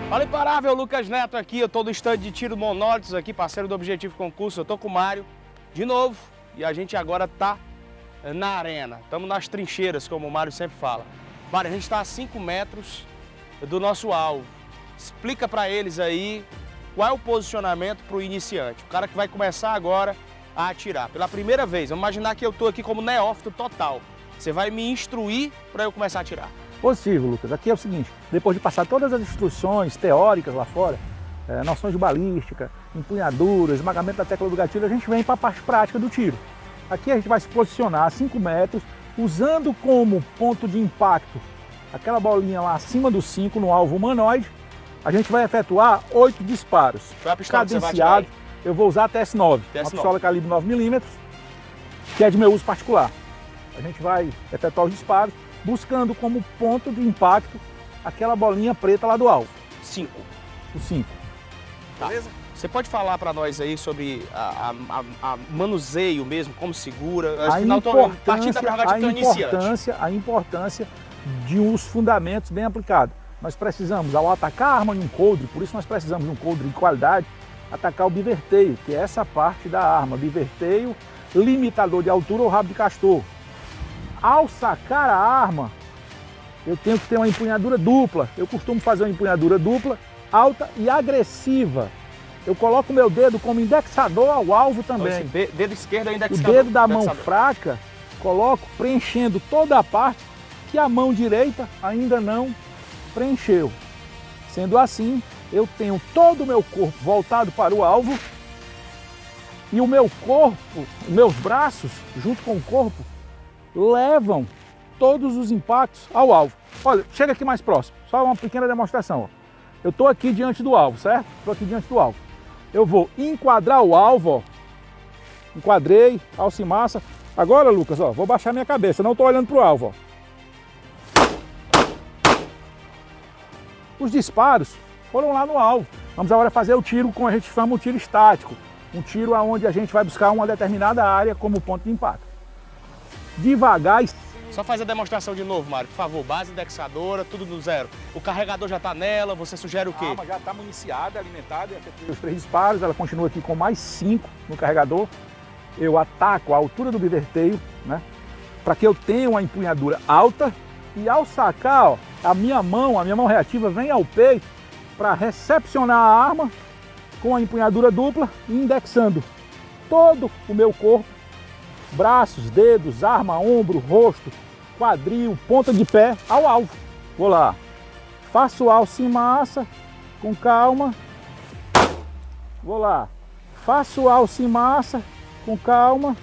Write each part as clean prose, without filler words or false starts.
Fala imparável, Lucas Neto aqui, eu tô do stand de tiro monólitos aqui, parceiro do Objetivo Concurso, eu tô com o Mário de novo e a gente agora tá na arena, estamos nas trincheiras, como o Mário sempre fala. Mário, a gente está a 5 metros do nosso alvo, explica para eles aí qual é o posicionamento para o iniciante, o cara que vai começar agora a atirar. Pela primeira vez, vamos imaginar que eu tô aqui como neófito total, você vai me instruir para eu começar a atirar. Positivo, Lucas. Aqui é o seguinte, depois de passar todas as instruções teóricas lá fora, noções de balística, empunhadura, esmagamento da tecla do gatilho, a gente vem para a parte prática do tiro. Aqui a gente vai se posicionar a 5 metros, usando como ponto de impacto aquela bolinha lá acima do 5 no alvo humanoide. A gente vai efetuar 8 disparos. Qual é a pistola que você vai cadenciado. atirar aí? Eu vou usar a TS9, uma pistola calibre 9mm, que é de meu uso particular. A gente vai efetuar os disparos, buscando como ponto de impacto aquela bolinha preta lá do alvo. 5. O 5. Tá. Beleza? Você pode falar para nós aí sobre a manuseio mesmo, como segura? A importância de uns fundamentos bem aplicados. Nós precisamos, ao atacar a arma em um coldre, por isso nós precisamos de um coldre de qualidade, atacar o biverteio, que é essa parte da arma. Biverteio, limitador de altura ou rabo de castor. Ao sacar a arma, eu tenho que ter uma empunhadura dupla. Eu costumo fazer uma empunhadura dupla, alta e agressiva. Eu coloco o meu dedo como indexador ao alvo também. Dedo esquerdo é indexador. O dedo da mão fraca, coloco preenchendo toda a parte que a mão direita ainda não preencheu. Sendo assim, eu tenho todo o meu corpo voltado para o alvo e o meu corpo, meus braços, junto com o corpo, levam todos os impactos ao alvo. Olha, chega aqui mais próximo, só uma pequena demonstração. Ó. Eu estou aqui diante do alvo, certo? Estou aqui diante do alvo. Eu vou enquadrar o alvo, ó. Enquadrei, alça e massa. Agora, Lucas, ó, vou baixar minha cabeça, não estou olhando para o alvo. Ó. Os disparos foram lá no alvo. Vamos agora fazer o tiro, como a gente chama o tiro estático. Um tiro onde a gente vai buscar uma determinada área como ponto de impacto. Devagar. Só faz a demonstração de novo, Mário, por favor. Base indexadora, tudo do zero. O carregador já está nela, você sugere o quê? A arma já está municiada, alimentada. Os 3 disparos, ela continua aqui com mais 5 no carregador. Eu ataco a altura do biverteio, né? Para que eu tenha uma empunhadura alta. E ao sacar, ó, a minha mão reativa vem ao peito para recepcionar a arma com a empunhadura dupla, indexando todo o meu corpo. Braços, dedos, arma, ombro, rosto, quadril, ponta de pé ao alvo. Vou lá. Faço alça em massa, com calma. Vou lá. Faço alça em massa, com calma.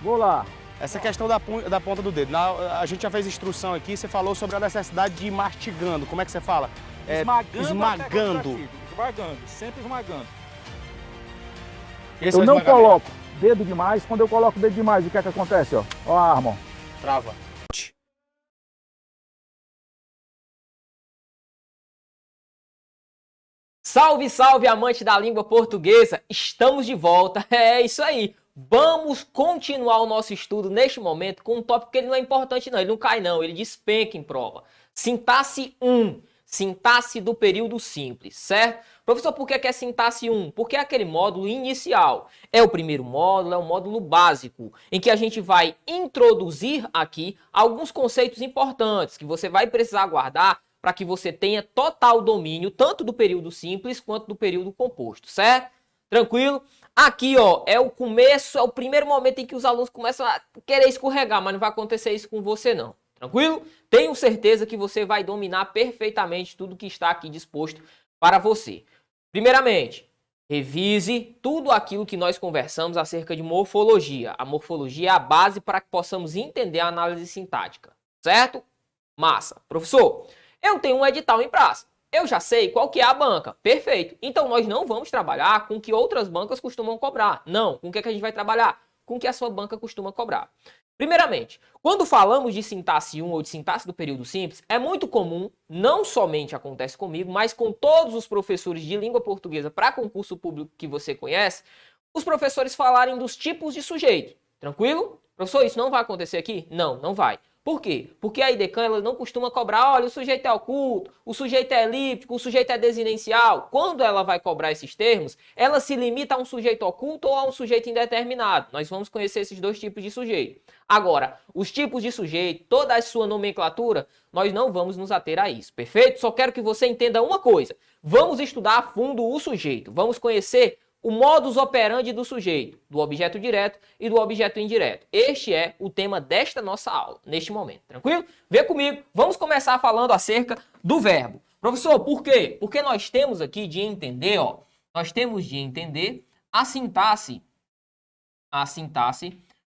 Vou lá. Essa questão da ponta do dedo. A gente já fez instrução aqui, você falou sobre a necessidade de ir mastigando. Como é que você fala? Esmagando. Esmagando, sempre esmagando. Esse eu não coloco dedo demais. Quando eu coloco o dedo demais, o que é que acontece? Ó, ó a arma, ó. Trava. Salve, salve, amante da língua portuguesa! Estamos de volta. É isso aí. Vamos continuar o nosso estudo neste momento com um tópico que ele não é importante não, ele não cai não, ele despenca em prova. Sintaxe 1, sintaxe do período simples, certo? Professor, por que é sintaxe 1? Porque é aquele módulo inicial. É o primeiro módulo, é o módulo básico, em que a gente vai introduzir aqui alguns conceitos importantes que você vai precisar guardar para que você tenha total domínio tanto do período simples quanto do período composto, certo? Tranquilo? Aqui, ó, é o começo, é o primeiro momento em que os alunos começam a querer escorregar, mas não vai acontecer isso com você não. Tranquilo? Tenho certeza que você vai dominar perfeitamente tudo que está aqui disposto para você. Primeiramente, revise tudo aquilo que nós conversamos acerca de morfologia. A morfologia é a base para que possamos entender a análise sintática, certo? Massa. Professor, eu tenho um edital em praça. Eu já sei qual que é a banca. Perfeito. Então nós não vamos trabalhar com o que outras bancas costumam cobrar. Não. Com o que é que a gente vai trabalhar? Com o que a sua banca costuma cobrar. Primeiramente, quando falamos de sintaxe 1 ou de sintaxe do período simples, é muito comum, não somente acontece comigo, mas com todos os professores de língua portuguesa para concurso público que você conhece, os professores falarem dos tipos de sujeito. Tranquilo? Professor, isso não vai acontecer aqui? Não, não vai. Por quê? Porque a IDECAN ela não costuma cobrar, olha, o sujeito é oculto, o sujeito é elíptico, o sujeito é desinencial. Quando ela vai cobrar esses termos, ela se limita a um sujeito oculto ou a um sujeito indeterminado. Nós vamos conhecer esses dois tipos de sujeito. Agora, os tipos de sujeito, toda a sua nomenclatura, nós não vamos nos ater a isso, perfeito? Só quero que você entenda uma coisa. Vamos estudar a fundo o sujeito, vamos conhecer o modus operandi do sujeito, do objeto direto e do objeto indireto. Este é o tema desta nossa aula, neste momento, tranquilo? Vem comigo, vamos começar falando acerca do verbo. Professor, por quê? Porque nós temos aqui de entender, ó, nós temos de entender a sintaxe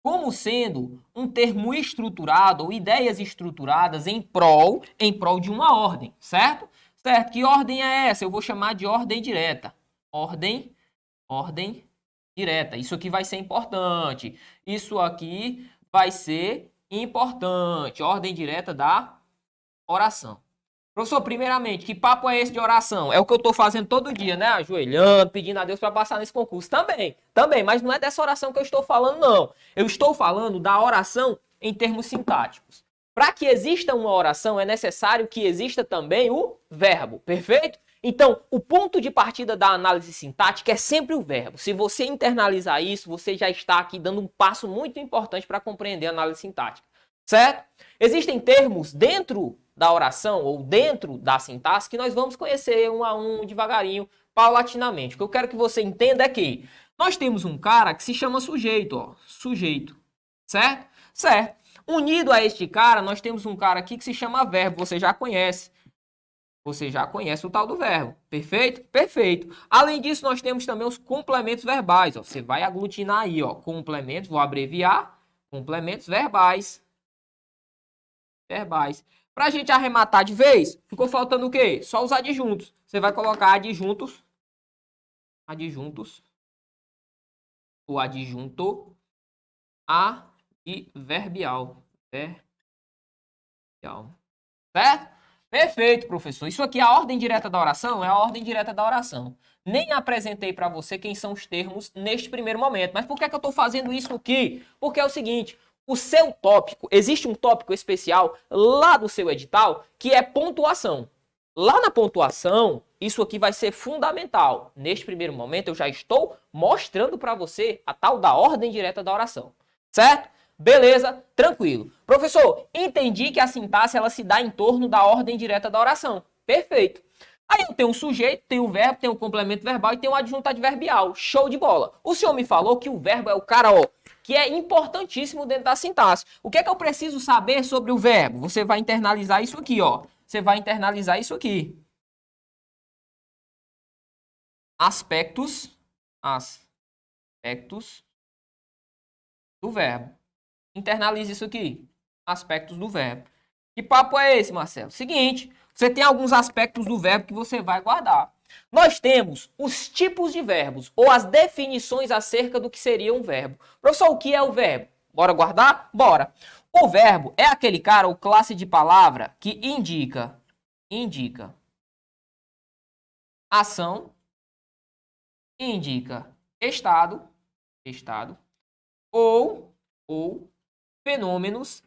como sendo um termo estruturado ou ideias estruturadas em prol de uma ordem, certo? Certo, que ordem é essa? Eu vou chamar de ordem direta. Ordem direta. Isso aqui vai ser importante. Isso aqui vai ser importante. Ordem direta da oração. Professor, primeiramente, que papo é esse de oração? É o que eu estou fazendo todo dia, né? Ajoelhando, pedindo a Deus para passar nesse concurso. Também, mas não é dessa oração que eu estou falando, não. Eu estou falando da oração em termos sintáticos. Para que exista uma oração, é necessário que exista também o verbo, perfeito? Então, o ponto de partida da análise sintática é sempre o verbo. Se você internalizar isso, você já está aqui dando um passo muito importante para compreender a análise sintática, certo? Existem termos dentro da oração ou dentro da sintaxe que nós vamos conhecer um a um, devagarinho, paulatinamente. O que eu quero que você entenda é que nós temos um cara que se chama sujeito, ó, sujeito, certo? Certo. Unido a este cara, nós temos um cara aqui que se chama verbo, você já conhece. Você já conhece o tal do verbo, perfeito? Perfeito. Além disso, nós temos também os complementos verbais, ó. Você vai aglutinar aí, ó, complementos, vou abreviar, complementos verbais. Pra gente arrematar de vez, ficou faltando o quê? Só os adjuntos. Você vai colocar adjuntos, o adjunto adverbial, certo? Perfeito, professor. Isso aqui, a ordem direta da oração, é a ordem direta da oração. Nem apresentei para você quem são os termos neste primeiro momento. Mas por que eu estou fazendo isso aqui? Porque é o seguinte, o seu tópico, existe um tópico especial lá do seu edital, que é pontuação. Lá na pontuação, isso aqui vai ser fundamental. Neste primeiro momento, eu já estou mostrando para você a tal da ordem direta da oração. Certo? Beleza, tranquilo. Professor, entendi que a sintaxe ela se dá em torno da ordem direta da oração. Perfeito. Aí eu tenho um sujeito, tenho o verbo, tenho o complemento verbal e tenho o adjunto adverbial. Show de bola. O senhor me falou que o verbo é o cara, ó, que é importantíssimo dentro da sintaxe. O que é que eu preciso saber sobre o verbo? Você vai internalizar isso aqui, ó. Você vai internalizar isso aqui. Aspectos do verbo. Internalize isso aqui. Aspectos do verbo. Que papo é esse, Marcelo? Seguinte, você tem alguns aspectos do verbo que você vai guardar. Nós temos os tipos de verbos, ou as definições acerca do que seria um verbo. Professor, o que é o verbo? Bora guardar? Bora. O verbo é aquele cara, ou classe de palavra, que indica ação, indica estado, ou fenômenos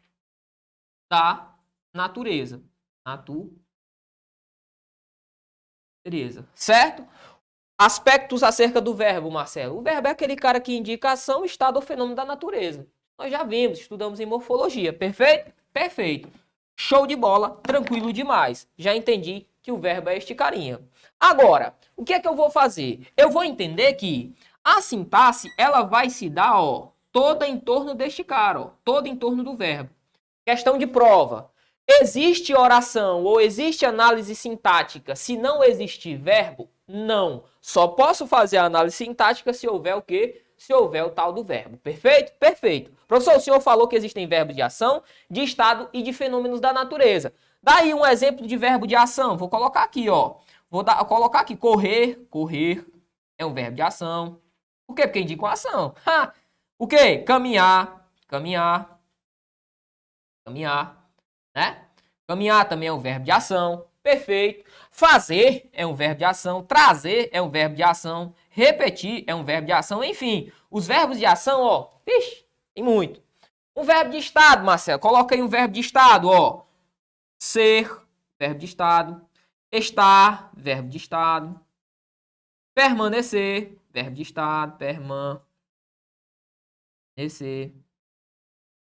da natureza. Certo? Aspectos acerca do verbo, Marcelo. O verbo é aquele cara que indica ação, estado ou fenômeno da natureza. Nós já vimos, estudamos em morfologia. Perfeito? Perfeito. Show de bola, tranquilo demais. Já entendi que o verbo é este carinha. Agora, o que é que eu vou fazer? Eu vou entender que a sintaxe, ela vai se dar, ó, toda em torno deste cara, ó, toda em torno do verbo. Questão de prova. Existe oração ou existe análise sintática se não existir verbo? Não. Só posso fazer a análise sintática se houver o quê? Se houver o tal do verbo. Perfeito? Perfeito. Professor, o senhor falou que existem verbos de ação, de estado e de fenômenos da natureza. Daí um exemplo de verbo de ação. Vou colocar aqui, ó. Vou colocar aqui, correr. Correr é um verbo de ação. Por quê? Porque indica uma ação. O quê? Caminhar. Né? Caminhar também é um verbo de ação. Perfeito. Fazer é um verbo de ação. Trazer é um verbo de ação. Repetir é um verbo de ação. Enfim, os verbos de ação, ó, tem muito. Um verbo de estado, Marcelo. Coloca aí um verbo de estado, ó. Ser, verbo de estado. Estar, verbo de estado. Permanecer, verbo de estado. Permanecer,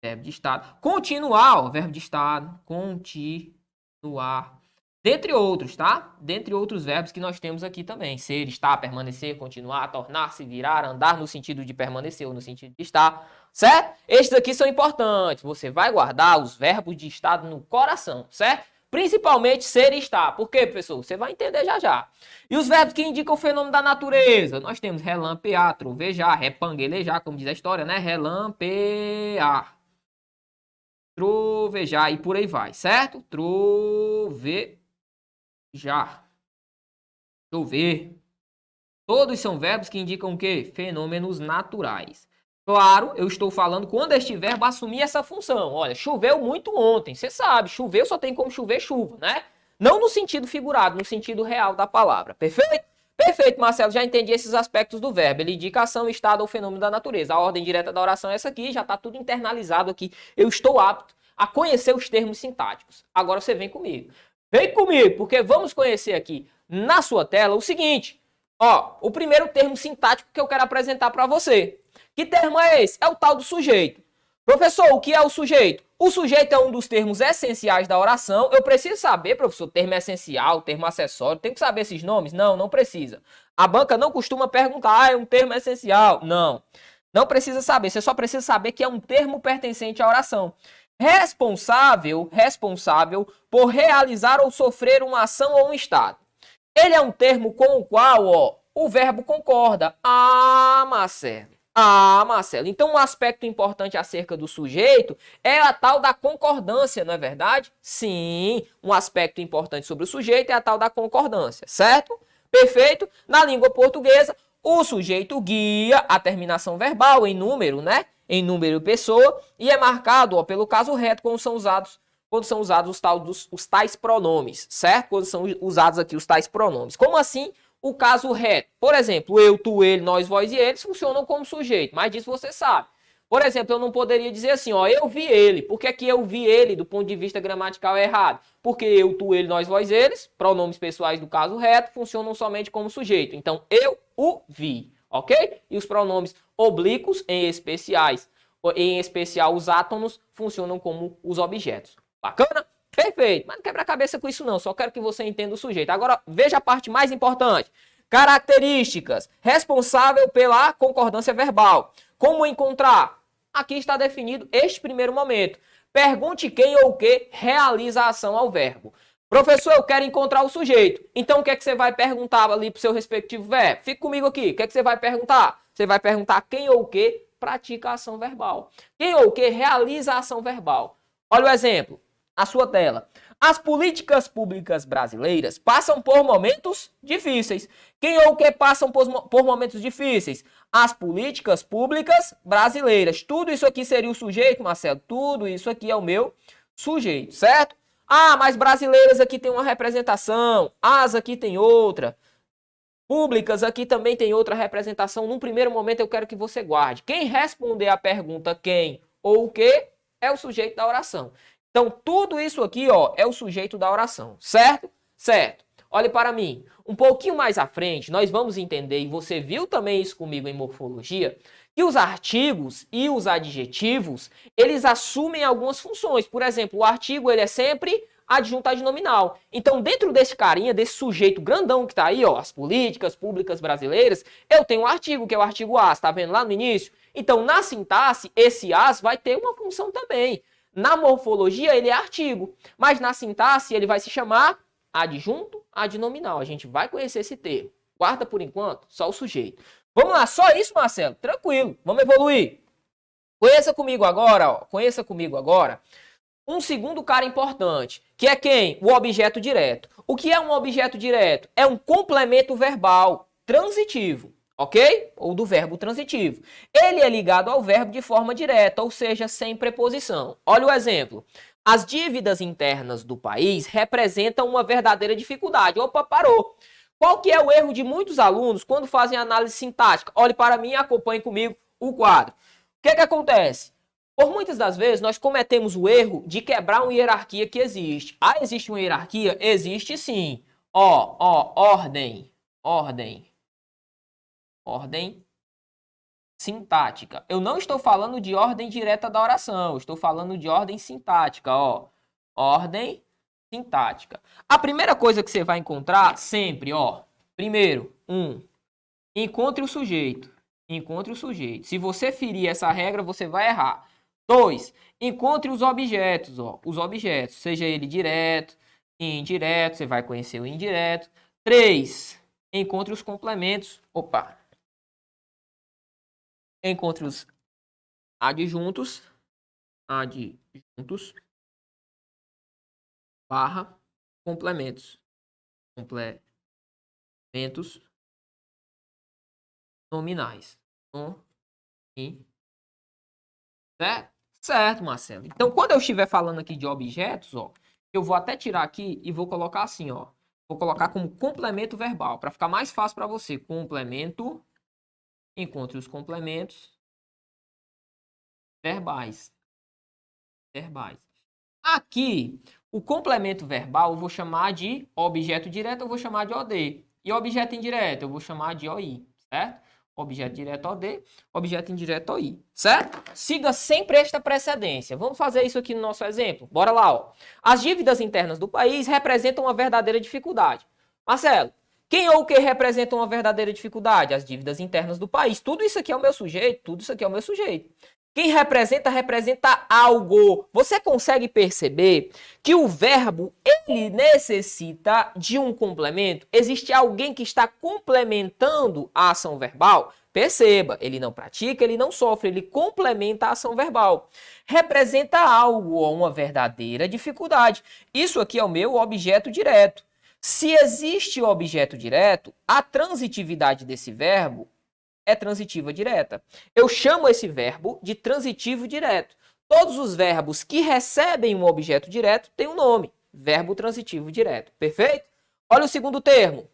verbo de estado. Continuar, ó, verbo de estado. Continuar. Dentre outros, tá? Dentre outros verbos que nós temos aqui também. Ser, estar, permanecer, continuar, tornar-se, virar, andar no sentido de permanecer ou no sentido de estar. Certo? Estes aqui são importantes. Você vai guardar os verbos de estado no coração, certo? Principalmente ser e estar. Por quê, professor? Você vai entender já já. E os verbos que indicam o fenômeno da natureza? Nós temos relampear, trovejar, repanguelejar, como diz a história, né? Relampear, trovejar e por aí vai, certo? Trovejar, chover. Todos são verbos que indicam o quê? Fenômenos naturais. Claro, eu estou falando quando este verbo assumir essa função. Olha, choveu muito ontem. Você sabe, choveu só tem como chover chuva, né? Não no sentido figurado, no sentido real da palavra. Perfeito? Perfeito, Marcelo. Já entendi esses aspectos do verbo. Ele indica ação, estado ou fenômeno da natureza. A ordem direta da oração é essa aqui, já está tudo internalizado aqui. Eu estou apto a conhecer os termos sintáticos. Agora você vem comigo. Vem comigo, porque vamos conhecer aqui na sua tela o seguinte. Ó, o primeiro termo sintático que eu quero apresentar para você. Que termo é esse? É o tal do sujeito. Professor, o que é o sujeito? O sujeito é um dos termos essenciais da oração. Eu preciso saber, professor, termo essencial, termo acessório. Tem que saber esses nomes? Não, não precisa. A banca não costuma perguntar, é um termo essencial. Não, não precisa saber. Você só precisa saber que é um termo pertencente à oração. Responsável por realizar ou sofrer uma ação ou um estado. Ele é um termo com o qual, ó, o verbo concorda. Ah, Marcelo. Então um aspecto importante acerca do sujeito é a tal da concordância, não é verdade? Sim, um aspecto importante sobre o sujeito é a tal da concordância, certo? Perfeito? Na língua portuguesa, o sujeito guia a terminação verbal em número, né? Em número e pessoa, e é marcado, ó, pelo caso reto quando são usados os tais pronomes, certo? Quando são usados aqui os tais pronomes. Como assim? O caso reto. Por exemplo, eu, tu, ele, nós, vós e eles funcionam como sujeito, mas disso você sabe. Por exemplo, eu não poderia dizer assim, ó, eu vi ele. Por que aqui eu vi ele, do ponto de vista gramatical, é errado? Porque eu, tu, ele, nós, vós, eles, pronomes pessoais do caso reto, funcionam somente como sujeito. Então, eu o vi, ok? E os pronomes oblíquos, em especial os átonos, funcionam como os objetos. Bacana? Perfeito, mas não quebra a cabeça com isso não, só quero que você entenda o sujeito. Agora, veja a parte mais importante. Características. Responsável pela concordância verbal. Como encontrar? Aqui está definido este primeiro momento. Pergunte quem ou o que realiza a ação ao verbo. Professor, eu quero encontrar o sujeito. Então, o que é que você vai perguntar ali para o seu respectivo verbo? Fique comigo aqui. O que é que você vai perguntar? Você vai perguntar quem ou o que pratica a ação verbal. Quem ou o que realiza a ação verbal. Olha o exemplo. A sua tela. As políticas públicas brasileiras passam por momentos difíceis. Quem ou o que passam por momentos difíceis? As políticas públicas brasileiras. Tudo isso aqui seria o sujeito, Marcelo? Tudo isso aqui é o meu sujeito, certo? Ah, mas brasileiras aqui tem uma representação. As aqui tem outra. Públicas aqui também tem outra representação. Num primeiro momento eu quero que você guarde. Quem responder a pergunta quem ou o que é o sujeito da oração. Então, tudo isso aqui, ó, é o sujeito da oração, certo? Certo. Olhe para mim. Um pouquinho mais à frente, nós vamos entender, e você viu também isso comigo em morfologia, que os artigos e os adjetivos, eles assumem algumas funções. Por exemplo, o artigo, ele é sempre adjunto adnominal. Então, dentro desse carinha, desse sujeito grandão que está aí, ó, as políticas públicas brasileiras, eu tenho um artigo, que é o artigo as, tá vendo lá no início? Então, na sintaxe, esse as vai ter uma função também. Na morfologia, ele é artigo, mas na sintaxe, ele vai se chamar adjunto adnominal. A gente vai conhecer esse termo. Guarda por enquanto só o sujeito. Vamos lá, só isso, Marcelo? Tranquilo, vamos evoluir. Conheça comigo agora, ó. Conheça comigo agora um segundo cara importante, que é quem? O objeto direto. O que é um objeto direto? É um complemento verbal transitivo. Ok? Ou do verbo transitivo. Ele é ligado ao verbo de forma direta, ou seja, sem preposição. Olha o exemplo. As dívidas internas do país representam uma verdadeira dificuldade. Opa, parou. Qual que é o erro de muitos alunos quando fazem análise sintática? Olhe para mim e acompanhe comigo o quadro. O que é que acontece? Por muitas das vezes, nós cometemos o erro de quebrar uma hierarquia que existe. Ah, existe uma hierarquia? Existe sim. Ordem sintática. Eu não estou falando de ordem direta da oração, estou falando de ordem sintática, ó. Ordem sintática. A primeira coisa que você vai encontrar sempre, ó. Primeiro, encontre o sujeito. Encontre o sujeito. Se você ferir essa regra, você vai errar. 2, encontre os objetos, ó. Os objetos, seja ele direto, indireto, você vai conhecer o indireto. 3, encontre os complementos. Encontre os adjuntos, barra, complementos nominais. Certo, Marcelo. Então, quando eu estiver falando aqui de objetos, ó, eu vou até tirar aqui e vou colocar assim, ó. Vou colocar como complemento verbal, para ficar mais fácil para você. Complemento, encontre os complementos verbais. Aqui, o complemento verbal eu vou chamar de objeto direto, eu vou chamar de OD. E objeto indireto eu vou chamar de OI, certo? Objeto direto OD, objeto indireto OI, certo? Siga sempre esta precedência. Vamos fazer isso aqui no nosso exemplo. Bora lá, ó. As dívidas internas do país representam uma verdadeira dificuldade. Marcelo, quem ou o que representa uma verdadeira dificuldade? As dívidas internas do país. Tudo isso aqui é o meu sujeito, tudo isso aqui é o meu sujeito. Quem representa, representa algo. Você consegue perceber que o verbo, ele necessita de um complemento? Existe alguém que está complementando a ação verbal? Perceba, ele não pratica, ele não sofre, ele complementa a ação verbal. Representa algo, uma verdadeira dificuldade. Isso aqui é o meu objeto direto. Se existe o objeto direto, a transitividade desse verbo é transitiva direta. Eu chamo esse verbo de transitivo direto. Todos os verbos que recebem um objeto direto têm um nome, verbo transitivo direto. Perfeito? Olha o segundo termo.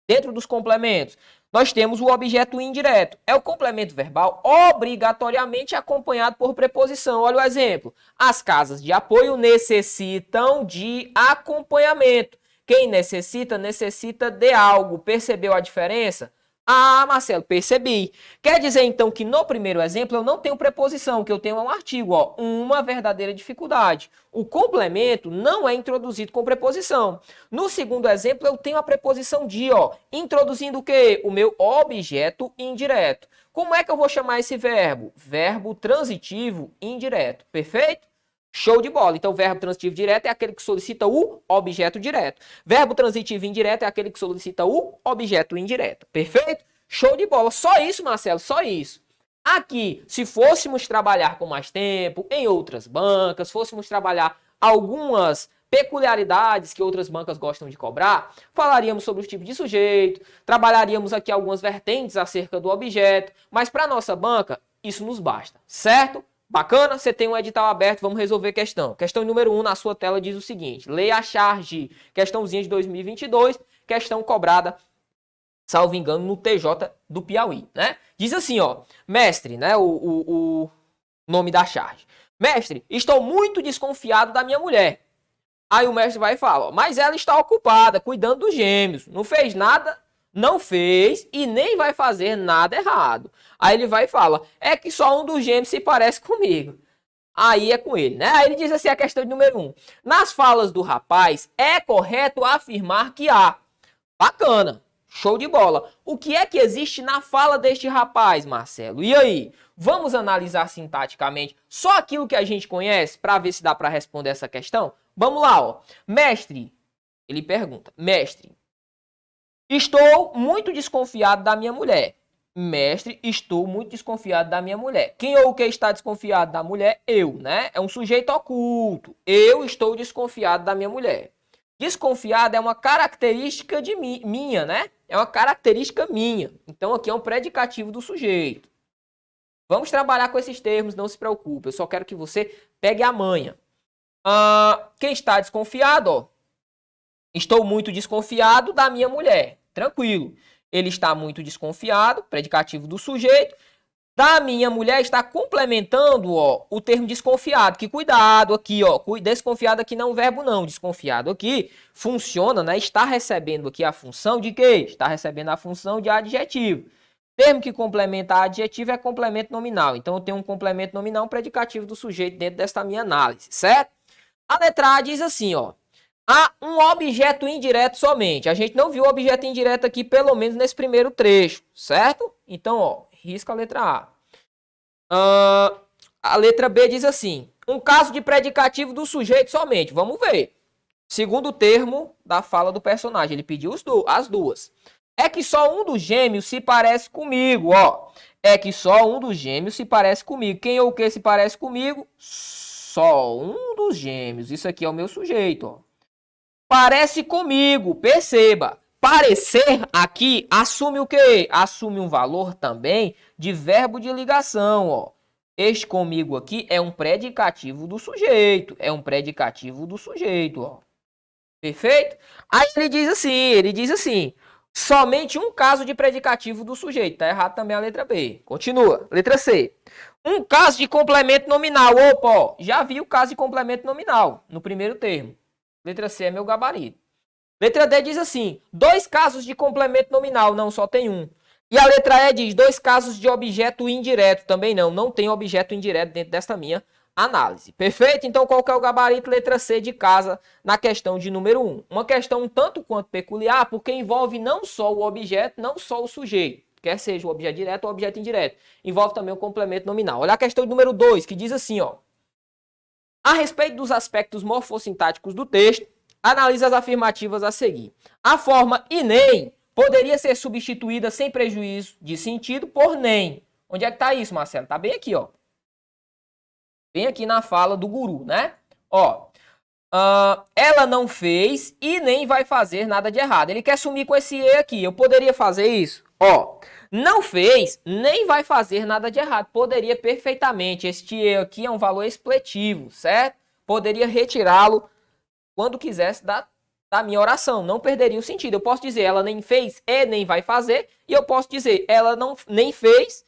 Dentro dos complementos, nós temos o objeto indireto. É o complemento verbal obrigatoriamente acompanhado por preposição. Olha o exemplo. As casas de apoio necessitam de acompanhamento. Quem necessita, necessita de algo. Percebeu a diferença? Ah, Marcelo, percebi. Quer dizer, então, que no primeiro exemplo eu não tenho preposição, o que eu tenho é um artigo, ó, uma verdadeira dificuldade. O complemento não é introduzido com preposição. No segundo exemplo, eu tenho a preposição de, ó, introduzindo o quê? O meu objeto indireto. Como é que eu vou chamar esse verbo? Verbo transitivo indireto. Perfeito? Show de bola. Então, verbo transitivo direto é aquele que solicita o objeto direto. Verbo transitivo indireto é aquele que solicita o objeto indireto. Perfeito? Show de bola. Só isso, Marcelo, só isso. Aqui, se fôssemos trabalhar com mais tempo, em outras bancas, fôssemos trabalhar algumas peculiaridades que outras bancas gostam de cobrar, falaríamos sobre os tipos de sujeito, trabalharíamos aqui algumas vertentes acerca do objeto, mas para nossa banca, isso nos basta, certo? Bacana? Você tem um edital aberto, vamos resolver questão. Questão número 1 na sua tela diz o seguinte: leia a charge, questãozinha de 2022, questão cobrada, salvo engano, no TJ do Piauí, né? Diz assim, ó, mestre, né, o nome da charge. Mestre, estou muito desconfiado da minha mulher. Aí o mestre vai e fala, ó, mas ela está ocupada, cuidando dos gêmeos, não fez nada, não fez e nem vai fazer nada errado. Aí ele vai e fala, é que só um dos gêmeos se parece comigo. Aí é com ele, né? Aí ele diz assim a questão de número 1. Nas falas do rapaz, é correto afirmar que há. Bacana, show de bola. O que é que existe na fala deste rapaz, Marcelo? E aí? Vamos analisar sintaticamente só aquilo que a gente conhece para ver se dá para responder essa questão? Vamos lá, ó. Mestre, ele pergunta, mestre, estou muito desconfiado da minha mulher. Mestre, estou muito desconfiado da minha mulher. Quem ou o que está desconfiado da mulher? Eu, né? É um sujeito oculto. Eu estou desconfiado da minha mulher. Desconfiado é uma característica de minha, né? É uma característica minha. Então aqui é um predicativo do sujeito. Vamos trabalhar com esses termos, não se preocupe. Eu só quero que você pegue a manha. Quem está desconfiado, ó. Estou muito desconfiado da minha mulher. Tranquilo. Ele está muito desconfiado, predicativo do sujeito. da minha mulher está complementando, ó, o termo desconfiado. Que cuidado aqui, ó. Desconfiado aqui não é um verbo não. Desconfiado aqui funciona, né? Está recebendo aqui a função de quê? Está recebendo a função de adjetivo. Termo que complementa adjetivo é complemento nominal. Então eu tenho um complemento nominal, um predicativo do sujeito dentro desta minha análise, certo? A letra A diz assim, ó. Há um objeto indireto somente. A gente não viu o objeto indireto aqui, pelo menos nesse primeiro trecho, certo? Então, ó, risca a letra A. A letra B diz assim, um caso de predicativo do sujeito somente. Vamos ver. Segundo o termo da fala do personagem, ele pediu as duas. É que só um dos gêmeos se parece comigo, ó. É que só um dos gêmeos se parece comigo. Quem ou o que se parece comigo? Só um dos gêmeos. Isso aqui é o meu sujeito, ó. Parece comigo, perceba. Parecer aqui assume o quê? Assume um valor também de verbo de ligação, ó. Este comigo aqui é um predicativo do sujeito. É um predicativo do sujeito, ó. Perfeito? Aí ele diz assim, somente um caso de predicativo do sujeito. Tá errado também a letra B. Continua. Letra C. Um caso de complemento nominal. Opa, ó, já vi o caso de complemento nominal no primeiro termo. Letra C é meu gabarito. Letra D diz assim, dois casos de complemento nominal. Não, só tem um. E a letra E diz, dois casos de objeto indireto. Também não, não tem objeto indireto dentro desta minha análise. Perfeito? Então, qual que é o gabarito? Letra C de casa na questão de número 1. Uma questão um tanto quanto peculiar, porque envolve não só o objeto, não só o sujeito. Quer seja o objeto direto ou o objeto indireto. Envolve também o complemento nominal. Olha a questão número 2, que diz assim, ó. A respeito dos aspectos morfossintáticos do texto, analise as afirmativas a seguir. A forma e nem poderia ser substituída sem prejuízo de sentido por nem. Onde é que está isso, Marcelo? Está bem aqui, ó. Bem aqui na fala do guru, né? Ó, ela não fez e nem vai fazer nada de errado. Ele quer sumir com esse e aqui. Eu poderia fazer isso? Ó, não fez, nem vai fazer nada de errado. Poderia perfeitamente. Este e aqui é um valor expletivo, certo? Poderia retirá-lo quando quisesse da minha oração. Não perderia o sentido. Eu posso dizer, ela nem fez e nem vai fazer. E eu posso dizer, ela não nem fez,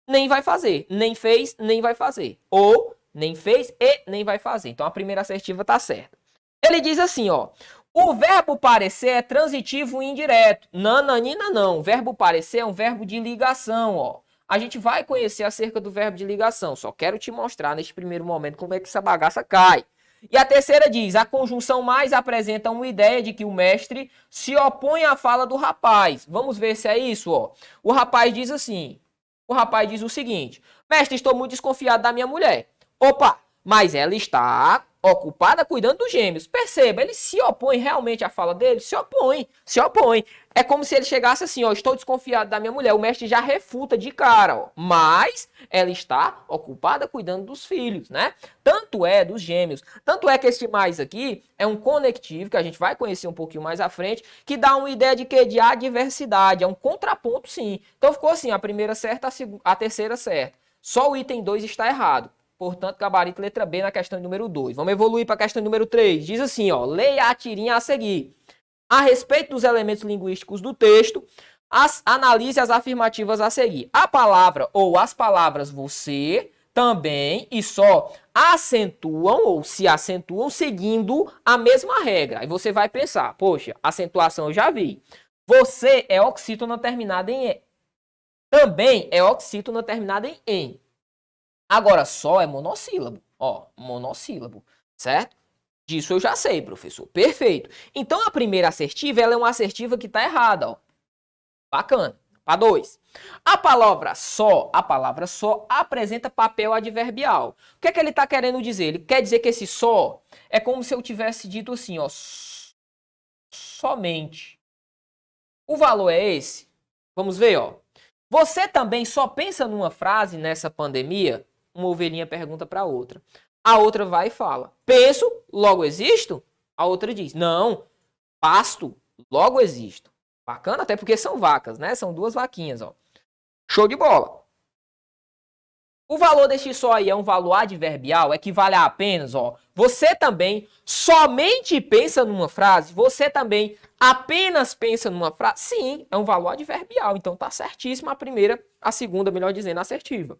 nem vai fazer. Nem fez, nem vai fazer. Ou nem fez e nem vai fazer. Então a primeira assertiva está certa. Ele diz assim, ó. O verbo parecer é transitivo e indireto. Nananina não. O verbo parecer é um verbo de ligação, ó. A gente vai conhecer acerca do verbo de ligação. Só quero te mostrar neste primeiro momento como é que essa bagaça cai. E a terceira diz, a conjunção mais apresenta uma ideia de que o mestre se opõe à fala do rapaz. Vamos ver se é isso, ó. O rapaz diz assim, o rapaz diz o seguinte, mestre, estou muito desconfiado da minha mulher. Opa, mas ela está ocupada cuidando dos gêmeos. Perceba, ele se opõe realmente à fala dele? Se opõe, se opõe. É como se ele chegasse assim, ó, estou desconfiado da minha mulher. O mestre já refuta de cara, ó. Mas ela está ocupada cuidando dos filhos, né? Tanto é dos gêmeos. Tanto é que esse mais aqui é um conectivo, que a gente vai conhecer um pouquinho mais à frente, que dá uma ideia de quê? De adversidade. É um contraponto, sim. Então ficou assim, a primeira certa, a terceira certa. Só o item 2 está errado. Portanto, gabarito letra B na questão número 2. Vamos evoluir para a questão número 3. Diz assim, ó, leia a tirinha a seguir. A respeito dos elementos linguísticos do texto, analise as afirmativas a seguir. A palavra ou as palavras você, também e só acentuam ou se acentuam seguindo a mesma regra. Aí você vai pensar, poxa, acentuação eu já vi. Você é oxítona terminada em E. Também é oxítona terminada em em. Agora, só é monossílabo. Ó, monossílabo, certo? Disso eu já sei, professor. Perfeito. Então, a primeira assertiva, ela é uma assertiva que está errada, ó. Bacana. Para 2. A palavra só apresenta papel adverbial. O que é que ele está querendo dizer? Ele quer dizer que esse só é como se eu tivesse dito assim, ó. Somente. O valor é esse? Vamos ver, ó. Você também só pensa numa frase nessa pandemia? Uma ovelhinha pergunta para a outra. A outra vai e fala, penso, logo existo? A outra diz, não, pasto, logo existo. Bacana, até porque são vacas, né? São duas vaquinhas, ó. Show de bola. O valor deste só aí é um valor adverbial, equivale a apenas, ó. Você também somente pensa numa frase? Você também apenas pensa numa frase? Sim, é um valor adverbial, então tá certíssima a segunda, melhor dizendo, assertiva.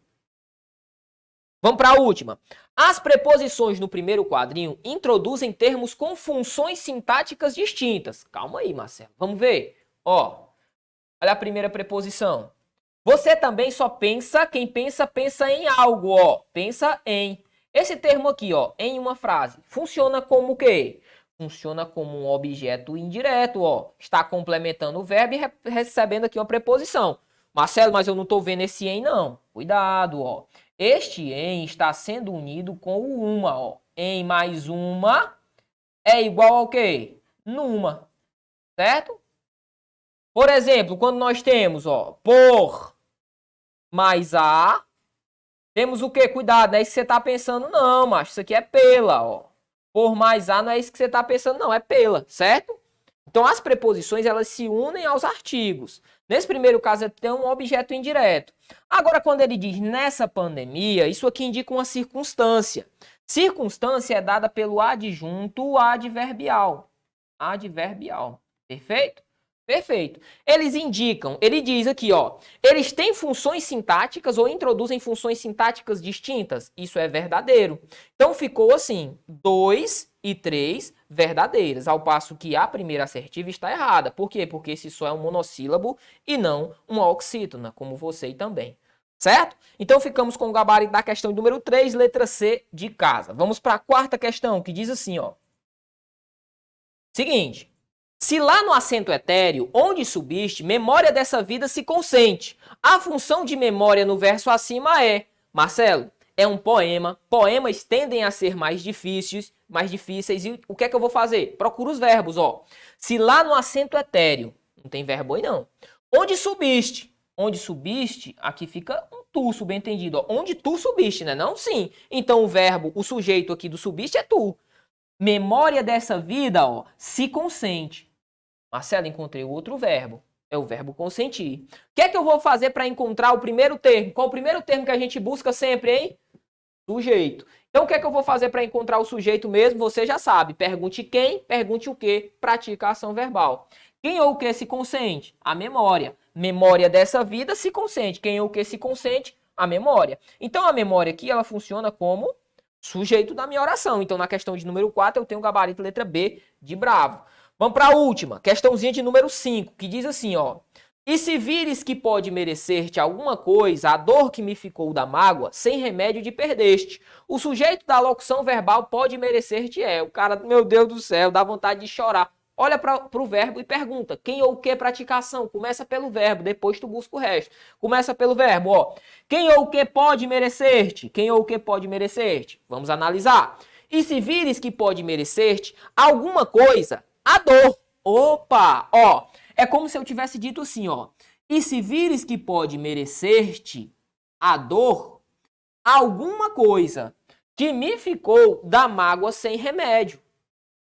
Vamos para a última. As preposições no primeiro quadrinho introduzem termos com funções sintáticas distintas. Calma aí, Marcelo. Vamos ver. Ó, olha a primeira preposição. Você também só pensa, quem pensa, pensa em algo, ó. Pensa em. Esse termo aqui, ó, em uma frase, funciona como o quê? Funciona como um objeto indireto, ó. Está complementando o verbo e recebendo aqui uma preposição. Marcelo, mas eu não estou vendo esse em, não. Cuidado, ó. Este em está sendo unido com o uma, ó. Em mais uma é igual ao quê? Numa. Certo? Por exemplo, quando nós temos, ó, por mais a, temos o quê? Cuidado, não é isso que você está pensando, não, macho. Isso aqui é pela, ó. Por mais a não é isso que você está pensando, não. É pela, certo? Então, as preposições, elas se unem aos artigos. Nesse primeiro caso, tem um objeto indireto. Agora, quando ele diz nessa pandemia, isso aqui indica uma circunstância. Circunstância é dada pelo adjunto adverbial. Adverbial. Perfeito? Perfeito. Eles indicam, ele diz aqui, ó, eles têm funções sintáticas ou introduzem funções sintáticas distintas. Isso é verdadeiro. Então ficou assim, 2 e 3 verdadeiras, ao passo que a primeira assertiva está errada. Por quê? Porque esse só é um monossílabo e não uma oxítona, como você também. Certo? Então ficamos com o gabarito da questão número 3, letra C de casa. Vamos para a quarta questão, que diz assim, ó. Seguinte. Se lá no acento etéreo, onde subiste, memória dessa vida se consente. A função de memória no verso acima é, Marcelo, é um poema. Poemas tendem a ser mais difíceis. E o que é que eu vou fazer? Procura os verbos, ó. Se lá no acento etéreo, não tem verbo aí não. Onde subiste? Onde subiste, aqui fica um tu subentendido, ó. Onde tu subiste, né? Não, sim. Então o verbo, o sujeito aqui do subiste é tu. Memória dessa vida, ó, se consente. Marcelo, encontrei o outro verbo. É o verbo consentir. O que é que eu vou fazer para encontrar o primeiro termo? Qual é o primeiro termo que a gente busca sempre, hein? Sujeito. Então, o que é que eu vou fazer para encontrar o sujeito mesmo? Você já sabe. Pergunte quem, pergunte o que, pratica a ação verbal. Quem ou o que se consente? A memória. Memória dessa vida se consente. Quem ou o que se consente? A memória. Então, a memória aqui, ela funciona como sujeito da minha oração. Então, na questão de número 4, eu tenho o gabarito letra B de bravo. Vamos para a última, questãozinha de número 5, que diz assim, ó. E se vires que pode merecer-te alguma coisa, a dor que me ficou da mágoa, sem remédio de perdeste. O sujeito da locução verbal pode merecer-te é. O cara, meu Deus do céu, dá vontade de chorar. Olha para o verbo e pergunta, quem ou o que praticação? Começa pelo verbo, depois tu busca o resto. Começa pelo verbo, ó. Quem ou o que pode merecer-te? Quem ou o que pode merecer-te? Vamos analisar. E se vires que pode merecer-te alguma coisa, a dor. Opa, ó, é como se eu tivesse dito assim, ó. E se vires que pode merecer-te a dor, alguma coisa que me ficou da mágoa sem remédio. O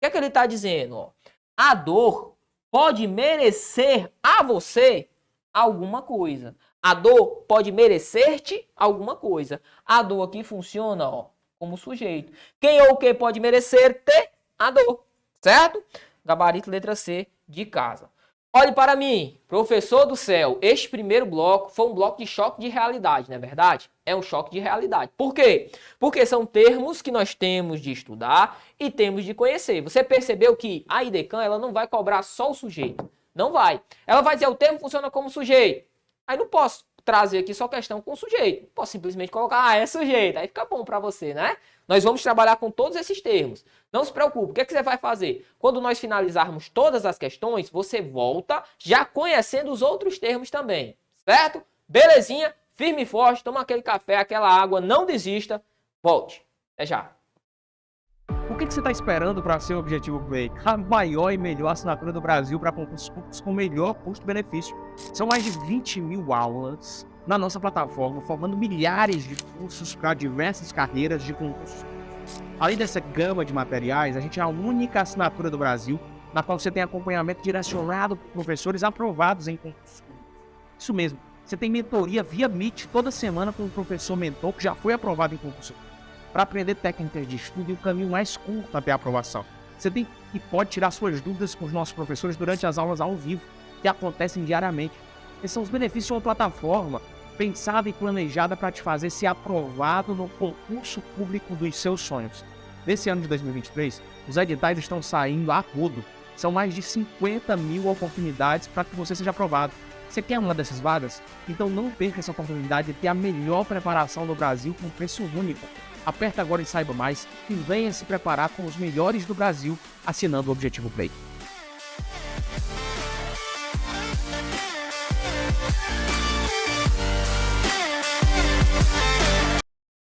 que é que ele está dizendo, ó? A dor pode merecer a você alguma coisa. A dor pode merecer-te alguma coisa. A dor aqui funciona, ó, como sujeito. Quem ou o que pode merecer-te a dor, certo? Gabarito letra C de casa. Olhe para mim, professor do céu, este primeiro bloco foi um bloco de choque de realidade, não é verdade? É um choque de realidade. Por quê? Porque são termos que nós temos de estudar e temos de conhecer. Você percebeu que a IDECAN, ela não vai cobrar só o sujeito. Não vai. Ela vai dizer, o termo funciona como sujeito. Aí não posso trazer aqui só questão com sujeito. Posso simplesmente colocar, é sujeito. Aí fica bom para você, né? Nós vamos trabalhar com todos esses termos. Não se preocupe. O que é que você vai fazer? Quando nós finalizarmos todas as questões, você volta já conhecendo os outros termos também. Certo? Belezinha? Firme e forte. Toma aquele café, aquela água. Não desista. Volte. Até já. O que você está esperando para ser o Objetivo Play? A maior e melhor assinatura do Brasil para concursos públicos com melhor custo-benefício. São mais de 20 mil aulas na nossa plataforma, formando milhares de cursos para diversas carreiras de concursos. Além dessa gama de materiais, a gente é a única assinatura do Brasil na qual você tem acompanhamento direcionado por professores aprovados em concursos públicos. Isso mesmo, Você tem mentoria via Meet toda semana com um professor mentor que já foi aprovado em concurso, para aprender técnicas de estudo e o caminho mais curto até a aprovação. Você tem e pode tirar suas dúvidas com os nossos professores durante as aulas ao vivo, que acontecem diariamente. Esses são os benefícios de uma plataforma pensada e planejada para te fazer ser aprovado no concurso público dos seus sonhos. Nesse ano de 2023, os editais estão saindo a rodo. São mais de 50 mil oportunidades para que você seja aprovado. Você quer uma dessas vagas? Então não perca essa oportunidade de ter a melhor preparação do Brasil com preço único. Aperta agora e saiba mais e venha se preparar com os melhores do Brasil assinando o Objetivo Play.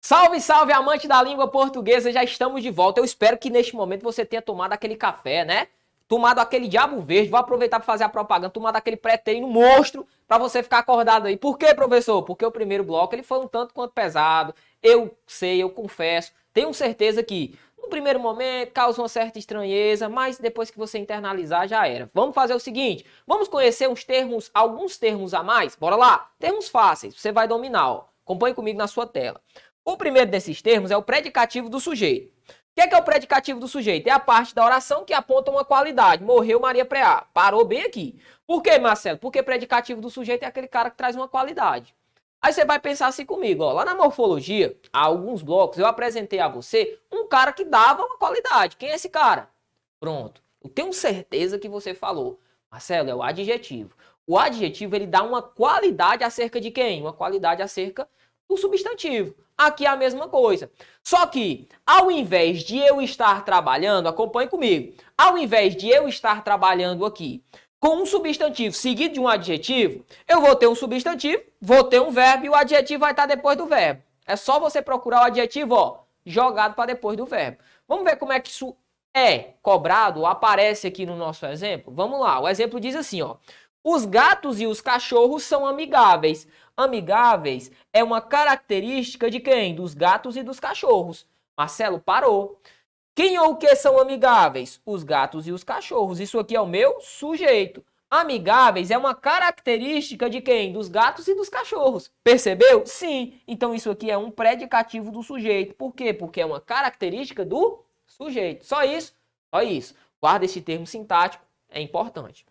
Salve, salve, amante da língua portuguesa, já estamos de volta. Eu espero que neste momento você tenha tomado aquele café, né? Tomado aquele diabo verde, vou aproveitar para fazer a propaganda, tomado aquele pré-treino monstro para você ficar acordado aí. Por quê, professor? Porque o primeiro bloco ele foi um tanto quanto pesado, eu sei, eu confesso, tenho certeza que no primeiro momento causa uma certa estranheza, mas depois que você internalizar já era. Vamos fazer o seguinte, vamos conhecer uns termos, alguns termos a mais? Bora lá? Termos fáceis, você vai dominar, ó. Acompanhe comigo na sua tela. O primeiro desses termos é o predicativo do sujeito. O que é o predicativo do sujeito? É a parte da oração que aponta uma qualidade. Morreu Maria Preá. Parou bem aqui. Por quê, Marcelo? Porque predicativo do sujeito é aquele cara que traz uma qualidade. Aí você vai pensar assim comigo, ó. Lá na morfologia, há alguns blocos, eu apresentei a você um cara que dava uma qualidade. Quem é esse cara? Pronto. Eu tenho certeza que você falou. Marcelo, é o adjetivo. O adjetivo, ele dá uma qualidade acerca de quem? Uma qualidade acerca do substantivo. Aqui é a mesma coisa. Só que, ao invés de eu estar trabalhando, acompanhe comigo, ao invés de eu estar trabalhando aqui com um substantivo seguido de um adjetivo, eu vou ter um substantivo, vou ter um verbo e o adjetivo vai estar depois do verbo. É só você procurar o adjetivo, ó, jogado para depois do verbo. Vamos ver como é que isso é cobrado, aparece aqui no nosso exemplo? Vamos lá, o exemplo diz assim, ó. Os gatos e os cachorros são amigáveis. Amigáveis é uma característica de quem? Dos gatos e dos cachorros. Marcelo, parou. Quem ou o que são amigáveis? Os gatos e os cachorros. Isso aqui é o meu sujeito. Amigáveis é uma característica de quem? Dos gatos e dos cachorros. Percebeu? Sim. Então isso aqui é um predicativo do sujeito. Por quê? Porque é uma característica do sujeito. Só isso? Só isso. Guarda esse termo sintático, é importante.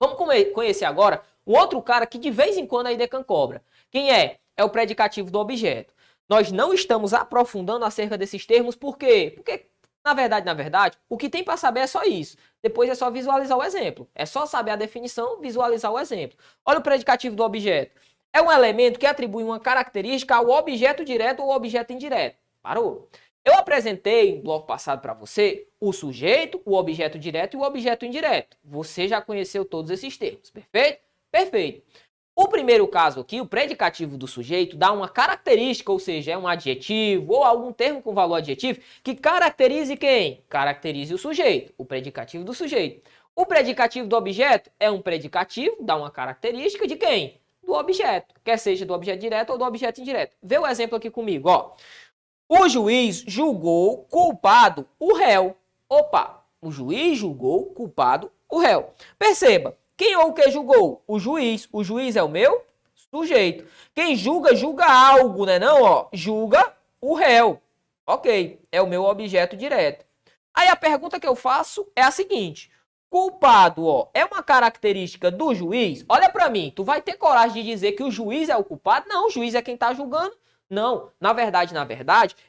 Vamos conhecer agora um outro cara que de vez em quando a IDECAN cobra. Quem é? É o predicativo do objeto. Nós não estamos aprofundando acerca desses termos, por quê? Porque, na verdade, o que tem para saber é só isso. Depois é só visualizar o exemplo. É só saber a definição, visualizar o exemplo. Olha o predicativo do objeto. É um elemento que atribui uma característica ao objeto direto ou objeto indireto. Parou? Eu apresentei no bloco passado para você o sujeito, o objeto direto e o objeto indireto. Você já conheceu todos esses termos, perfeito? Perfeito. O primeiro caso aqui, o predicativo do sujeito, dá uma característica, ou seja, é um adjetivo ou algum termo com valor adjetivo que caracterize quem? Caracterize o sujeito, o predicativo do sujeito. O predicativo do objeto é um predicativo, dá uma característica de quem? Do objeto, quer seja do objeto direto ou do objeto indireto. Vê o exemplo aqui comigo, ó. O juiz julgou culpado o réu. Opa, o juiz julgou culpado o réu. Perceba, quem ou o que julgou? O juiz. O juiz é o meu sujeito. Quem julga, julga algo, né não? Ó, julga o réu. Ok, é o meu objeto direto. Aí a pergunta que eu faço é a seguinte. Culpado, ó, é uma característica do juiz? Olha pra mim, tu vai ter coragem de dizer que o juiz é o culpado? Não, o juiz é quem tá julgando. Não, na verdade,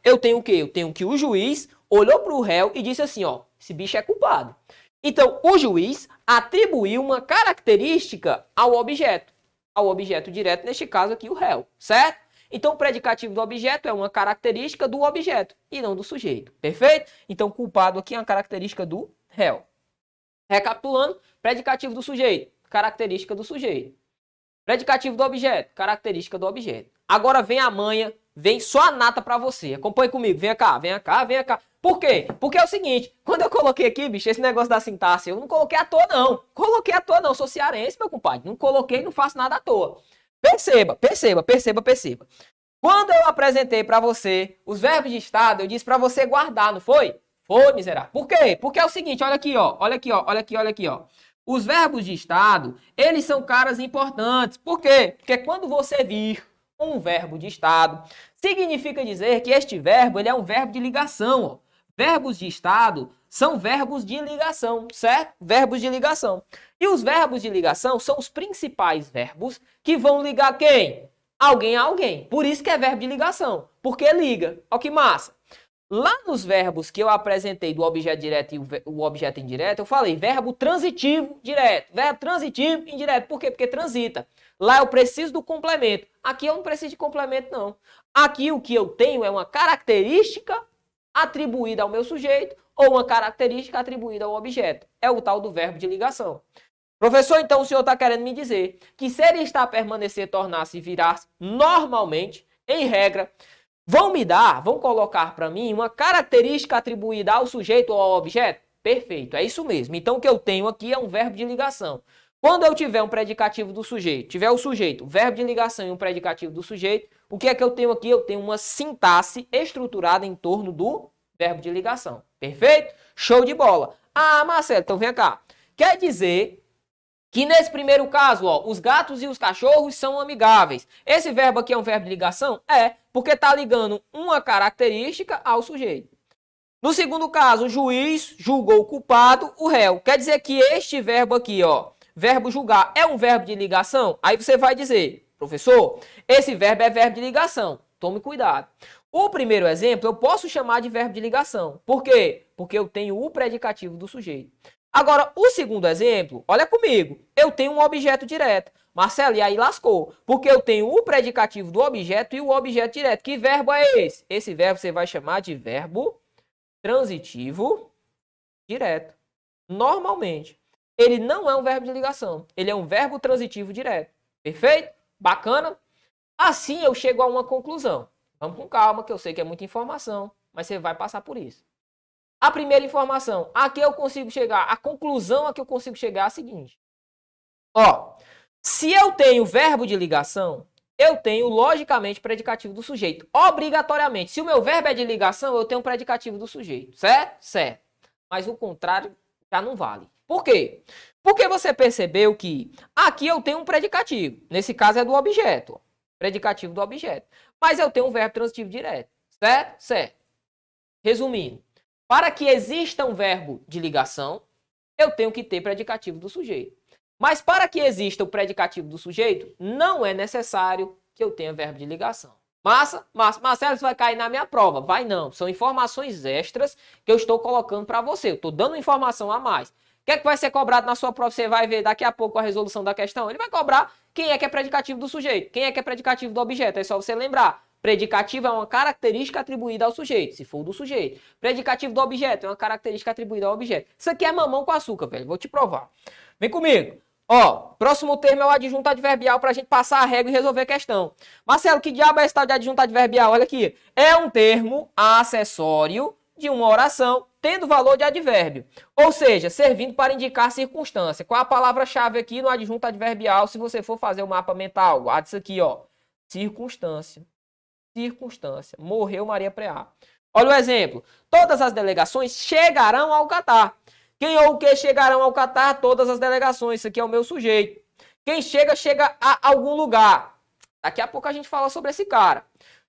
eu tenho o quê? Eu tenho que o juiz olhou para o réu e disse assim, ó, esse bicho é culpado. Então, o juiz atribuiu uma característica ao objeto direto, neste caso aqui, o réu, certo? Então, o predicativo do objeto é uma característica do objeto e não do sujeito, perfeito? Então, culpado aqui é uma característica do réu. Recapitulando, predicativo do sujeito, característica do sujeito. Predicativo do objeto, característica do objeto. Agora vem a manha, vem só a nata pra você. Acompanhe comigo, venha cá, venha cá, venha cá. Por quê? Porque é o seguinte, quando eu coloquei aqui, bicho, esse negócio da sintaxe, eu não coloquei à toa não. Coloquei à toa não, sou cearense, meu compadre. Não coloquei, não faço nada à toa. Perceba. Quando eu apresentei pra você os verbos de estado, eu disse pra você guardar, não foi? Foi, miserável. Por quê? Porque é o seguinte, olha aqui, ó. Os verbos de estado, eles são caras importantes. Por quê? Porque quando você vir um verbo de estado, significa dizer que este verbo ele é um verbo de ligação. Ó. Verbos de estado são verbos de ligação, certo? Verbos de ligação. E os verbos de ligação são os principais verbos que vão ligar quem? Alguém a alguém. Por isso que é verbo de ligação, porque liga. Olha que massa. Lá nos verbos que eu apresentei do objeto direto e o objeto indireto, eu falei verbo transitivo direto, verbo transitivo indireto. Por quê? Porque transita. Lá eu preciso do complemento. Aqui eu não preciso de complemento, não. Aqui o que eu tenho é uma característica atribuída ao meu sujeito ou uma característica atribuída ao objeto. É o tal do verbo de ligação. Professor, então o senhor está querendo me dizer que se ele está, permanecer, tornar-se e virar-se, normalmente, em regra, vão colocar para mim uma característica atribuída ao sujeito ou ao objeto? Perfeito, é isso mesmo. Então o que eu tenho aqui é um verbo de ligação. Quando eu tiver um predicativo do sujeito, tiver o sujeito, verbo de ligação e um predicativo do sujeito, o que é que eu tenho aqui? Eu tenho uma sintaxe estruturada em torno do verbo de ligação. Perfeito? Show de bola. Ah, Marcelo, então vem cá. Quer dizer que nesse primeiro caso, ó, os gatos e os cachorros são amigáveis. Esse verbo aqui é um verbo de ligação? É, porque está ligando uma característica ao sujeito. No segundo caso, o juiz julgou o culpado, o réu. Quer dizer que este verbo aqui, ó, verbo julgar, é um verbo de ligação? Aí você vai dizer, professor, esse verbo é verbo de ligação. Tome cuidado. O primeiro exemplo eu posso chamar de verbo de ligação. Por quê? Porque eu tenho o predicativo do sujeito. Agora, o segundo exemplo, olha comigo, eu tenho um objeto direto. Marcelo, e aí lascou, porque eu tenho o predicativo do objeto e o objeto direto. Que verbo é esse? Esse verbo você vai chamar de verbo transitivo direto. Normalmente, ele não é um verbo de ligação, ele é um verbo transitivo direto. Perfeito? Bacana? Assim eu chego a uma conclusão. Vamos com calma, que eu sei que é muita informação, mas você vai passar por isso. A primeira informação, aqui eu consigo chegar, a conclusão a que eu consigo chegar é a seguinte. Ó, se eu tenho verbo de ligação, eu tenho logicamente predicativo do sujeito. Obrigatoriamente. Se o meu verbo é de ligação, eu tenho predicativo do sujeito. Certo? Certo. Mas o contrário já não vale. Por quê? Porque você percebeu que aqui eu tenho um predicativo. Nesse caso é do objeto. Predicativo do objeto. Mas eu tenho um verbo transitivo direto. Certo? Certo. Resumindo. Para que exista um verbo de ligação, eu tenho que ter predicativo do sujeito. Mas para que exista o predicativo do sujeito, não é necessário que eu tenha verbo de ligação. Massa? Massa. Marcelo, isso vai cair na minha prova. Vai não. São informações extras que eu estou colocando para você. Eu estou dando informação a mais. O que é que vai ser cobrado na sua prova? Você vai ver daqui a pouco a resolução da questão. Ele vai cobrar quem é que é predicativo do sujeito, quem é que é predicativo do objeto. É só você lembrar. Predicativo é uma característica atribuída ao sujeito, se for do sujeito. Predicativo do objeto é uma característica atribuída ao objeto. Isso aqui é mamão com açúcar, velho. Vou te provar. Vem comigo. Ó, próximo termo é o adjunto adverbial para a gente passar a régua e resolver a questão. Marcelo, que diabo é esse tal de adjunto adverbial? Olha aqui. É um termo acessório de uma oração tendo valor de advérbio. Ou seja, servindo para indicar circunstância. Qual a palavra-chave aqui no adjunto adverbial se você for fazer o mapa mental? Guarda isso aqui, ó. Circunstância. Circunstância. Morreu Maria Preá. Olha o exemplo. Todas as delegações chegarão ao Catar. Quem ou o que chegarão ao Catar? Todas as delegações. Isso aqui é o meu sujeito. Quem chega, chega a algum lugar. Daqui a pouco a gente fala sobre esse cara.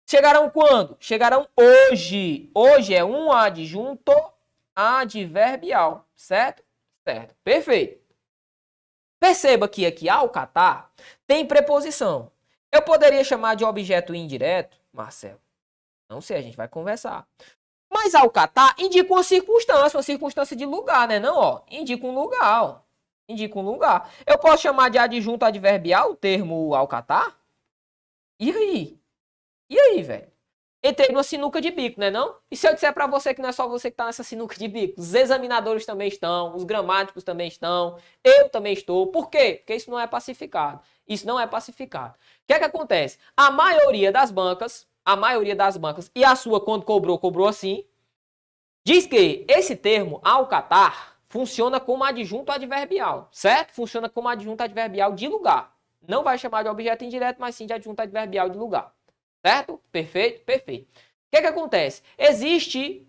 Chegarão quando? Chegarão hoje. Hoje é um adjunto adverbial. Certo? Certo. Perfeito. Perceba que aqui ao Catar tem preposição. Eu poderia chamar de objeto indireto, Marcelo? Não sei, a gente vai conversar. Mas ao catar, indica uma circunstância de lugar, né? Não, ó. Indica um lugar, ó. Indica um lugar. Eu posso chamar de adjunto adverbial o termo ao catar? E aí? E aí, velho? Entrei numa sinuca de bico, né não? E se eu disser pra você que não é só você que tá nessa sinuca de bico? Os examinadores também estão, os gramáticos também estão, eu também estou. Por quê? Porque isso não é pacificado. Isso não é pacificado. O que é que acontece? A maioria das bancas, e a sua quando cobrou assim, diz que esse termo, ao catar, funciona como adjunto adverbial, certo? Funciona como adjunto adverbial de lugar. Não vai chamar de objeto indireto, mas sim de adjunto adverbial de lugar. Certo? Perfeito? Perfeito. O que é que acontece? Existe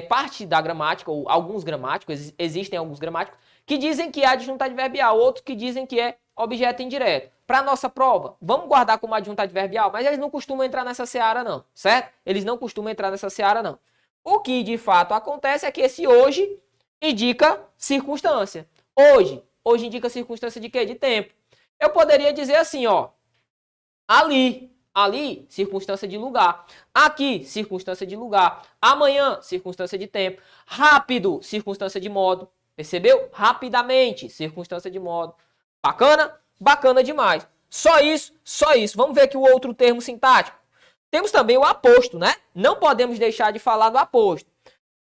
parte da gramática, ou alguns gramáticos, existem alguns gramáticos, que dizem que é adjunto adverbial, outros que dizem que é objeto indireto. Para nossa prova, vamos guardar como adjunto adverbial, mas eles não costumam entrar nessa seara não, certo? Eles não costumam entrar nessa seara não. O que de fato acontece é que esse hoje indica circunstância. Hoje indica circunstância de quê? De tempo. Eu poderia dizer assim, ó, ali, circunstância de lugar. Aqui, circunstância de lugar. Amanhã, circunstância de tempo. Rápido, circunstância de modo. Percebeu? Rapidamente, circunstância de modo. Bacana? Bacana demais. Só isso, só isso. Vamos ver aqui o outro termo sintático. Temos também o aposto, né? Não podemos deixar de falar do aposto.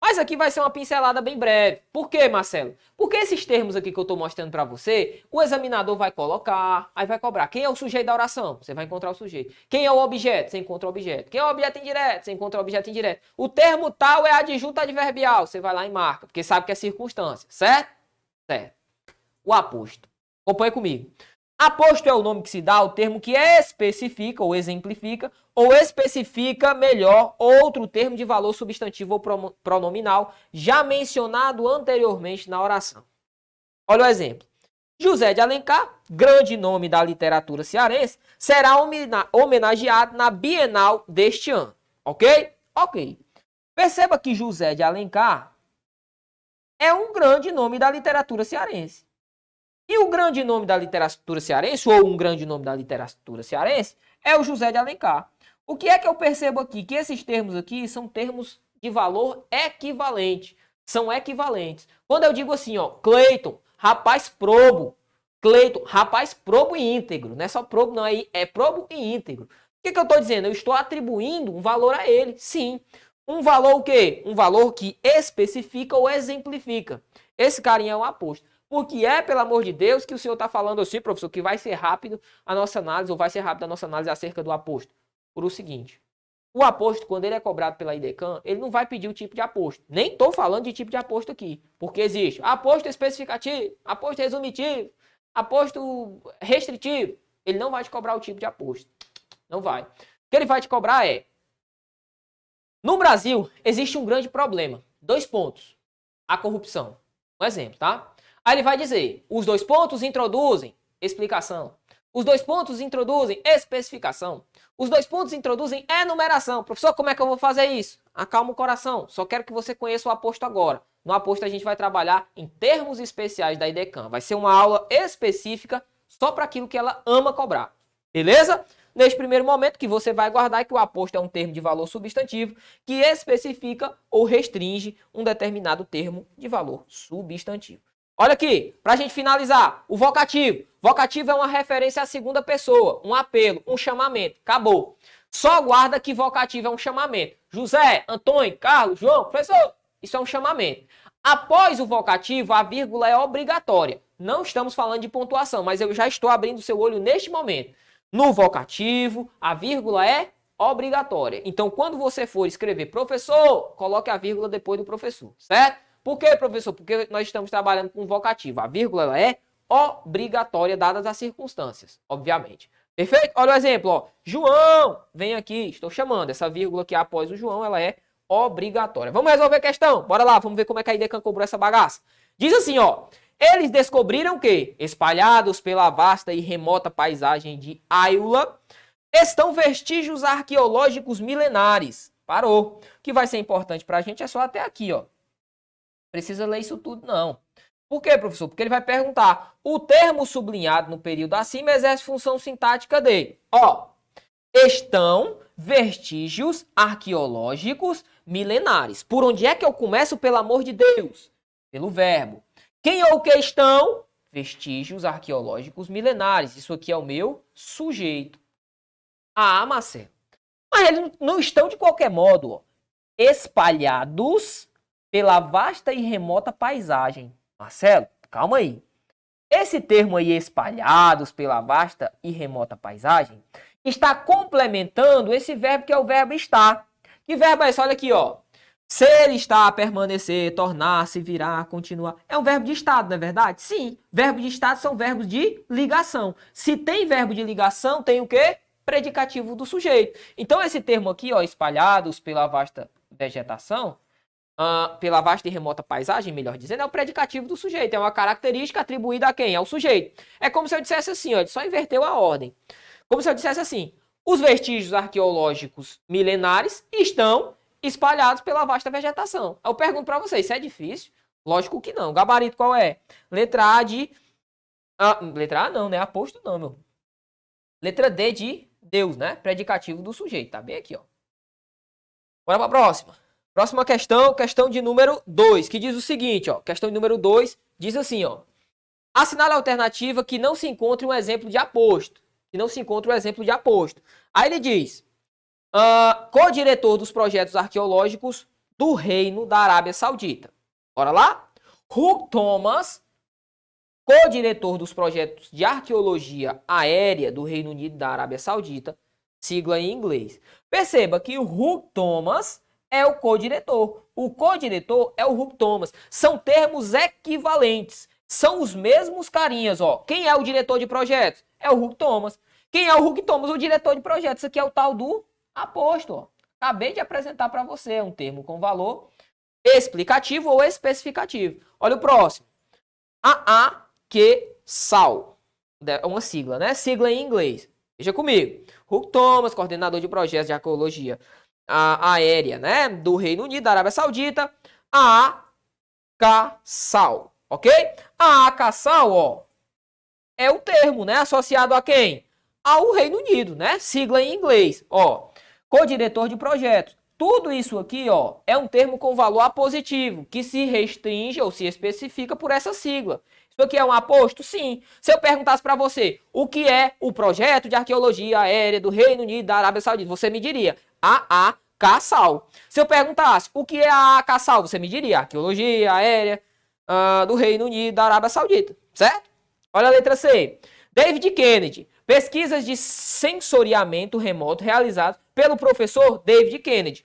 Mas aqui vai ser uma pincelada bem breve. Por quê, Marcelo? Porque esses termos aqui que eu estou mostrando para você, o examinador vai colocar, aí vai cobrar. Quem é o sujeito da oração? Você vai encontrar o sujeito. Quem é o objeto? Você encontra o objeto. Quem é o objeto indireto? Você encontra o objeto indireto. O termo tal é adjunto adverbial. Você vai lá e marca, porque sabe que é circunstância, certo? Certo. O aposto. Acompanha comigo. Aposto é o nome que se dá ao termo que especifica ou exemplifica ou especifica melhor outro termo de valor substantivo ou pronominal já mencionado anteriormente na oração. Olha o exemplo. José de Alencar, grande nome da literatura cearense, será homenageado na Bienal deste ano. Ok? Ok. Perceba que José de Alencar é um grande nome da literatura cearense. E o grande nome da literatura cearense, ou um grande nome da literatura cearense, é o José de Alencar. O que é que eu percebo aqui? Que esses termos aqui são termos de valor equivalente. São equivalentes. Quando eu digo assim, ó, Cleiton, rapaz probo. Cleiton, rapaz probo e íntegro. Não é só probo, não, é probo e íntegro. O que eu estou dizendo? Eu estou atribuindo um valor a ele, sim. Um valor o quê? Um valor que especifica ou exemplifica. Esse carinha é um aposto. Porque é, pelo amor de Deus, que o senhor está falando assim, professor, que vai ser rápido a nossa análise, ou vai ser rápido a nossa análise acerca do aposto. Por o seguinte, o aposto, quando ele é cobrado pela IDECAM, ele não vai pedir o tipo de aposto. Nem estou falando de tipo de aposto aqui, porque existe aposto especificativo, aposto resumitivo, aposto restritivo. Ele não vai te cobrar o tipo de aposto. Não vai. O que ele vai te cobrar é, no Brasil, existe um grande problema. 2 pontos. A corrupção. Um exemplo, tá? Aí ele vai dizer, os 2 pontos introduzem explicação. Os 2 pontos introduzem especificação. Os 2 pontos introduzem enumeração. Professor, como é que eu vou fazer isso? Acalma o coração. Só quero que você conheça o aposto agora. No aposto a gente vai trabalhar em termos especiais da IDECAM. Vai ser uma aula específica só para aquilo que ela ama cobrar. Beleza? Neste primeiro momento que você vai guardar que o aposto é um termo de valor substantivo que especifica ou restringe um determinado termo de valor substantivo. Olha aqui, para a gente finalizar, o vocativo. Vocativo é uma referência à segunda pessoa, um apelo, um chamamento. Acabou. Só guarda que vocativo é um chamamento. José, Antônio, Carlos, João, professor, isso é um chamamento. Após o vocativo, a vírgula é obrigatória. Não estamos falando de pontuação, mas eu já estou abrindo o seu olho neste momento. No vocativo, a vírgula é obrigatória. Então, quando você for escrever professor, coloque a vírgula depois do professor, certo? Por quê, professor? Porque nós estamos trabalhando com vocativo. A vírgula ela é obrigatória, dadas as circunstâncias, obviamente. Perfeito? Olha o exemplo, ó. João, vem aqui, estou chamando. Essa vírgula aqui após o João, ela é obrigatória. Vamos resolver a questão? Bora lá, vamos ver como é que a IDECAM cobrou essa bagaça. Diz assim, ó. Eles descobriram que, espalhados pela vasta e remota paisagem de Ayula, estão vestígios arqueológicos milenares. Parou. O que vai ser importante para a gente é só até aqui, ó. Precisa ler isso tudo, não. Por quê, professor? Porque ele vai perguntar, o termo sublinhado no período acima exerce função sintática de, ó, estão vestígios arqueológicos milenares. Por onde é que eu começo, pelo amor de Deus? Pelo verbo. Quem ou que estão? Vestígios arqueológicos milenares. Isso aqui é o meu sujeito. Ah, Marcelo. Mas eles não estão de qualquer modo, ó, espalhados pela vasta e remota paisagem. Marcelo, calma aí. Esse termo aí, espalhados pela vasta e remota paisagem, está complementando esse verbo que é o verbo estar. Que verbo é esse? Olha aqui, ó. Ser, estar, permanecer, tornar-se, virar, continuar. É um verbo de estado, não é verdade? Sim. Verbo de estado são verbos de ligação. Se tem verbo de ligação, tem o quê? Predicativo do sujeito. Então, esse termo aqui, ó, espalhados pela vasta vegetação, pela vasta e remota paisagem, melhor dizendo, é o predicativo do sujeito. É uma característica atribuída a quem? Ao sujeito. É como se eu dissesse assim, ó, ele só inverteu a ordem. Como se eu dissesse assim, os vestígios arqueológicos milenares estão espalhados pela vasta vegetação. Eu pergunto para vocês, isso é difícil? Lógico que não. Gabarito qual é? Letra A de... letra A não, né? Aposto não, meu. Letra D de Deus, né? Predicativo do sujeito. Tá bem aqui, ó. Bora para a próxima. Próxima questão, questão de número 2, que diz o seguinte, ó. Questão de número 2 diz assim, ó. Assinale a alternativa que não se encontre um exemplo de aposto. Que não se encontre um exemplo de aposto. Aí ele diz, co-diretor dos projetos arqueológicos do Reino da Arábia Saudita. Bora lá? Hugh Thomas, co-diretor dos projetos de arqueologia aérea do Reino Unido da Arábia Saudita, sigla em inglês. Perceba que o Hugh Thomas é o co-diretor. O co-diretor é o Hugh Thomas. São termos equivalentes. São os mesmos carinhas, ó. Quem é o diretor de projetos? É o Hugh Thomas. Quem é o Hugh Thomas? O diretor de projetos. Isso aqui é o tal do aposto, ó. Acabei de apresentar para você. É um termo com valor explicativo ou especificativo. Olha o próximo. AAQ-SAL. É uma sigla, né? Sigla em inglês. Veja comigo. Hugh Thomas, coordenador de projetos de arqueologia aérea, né, do Reino Unido, da Arábia Saudita, AAK-SAL, ok? AAK-SAL, ó, é o termo, né, associado a quem? Ao Reino Unido, né, sigla em inglês, ó, co-diretor de projetos. Tudo isso aqui, ó, é um termo com valor apositivo, que se restringe ou se especifica por essa sigla. Isso aqui é um aposto? Sim. Se eu perguntasse para você o que é o projeto de arqueologia aérea do Reino Unido da Arábia Saudita, você me diria AAK-SAL. Se eu perguntasse o que é a AAK-SAL, você me diria arqueologia aérea do Reino Unido da Arábia Saudita, certo? Olha a letra C. David Kennedy. Pesquisas de sensoriamento remoto realizadas pelo professor David Kennedy.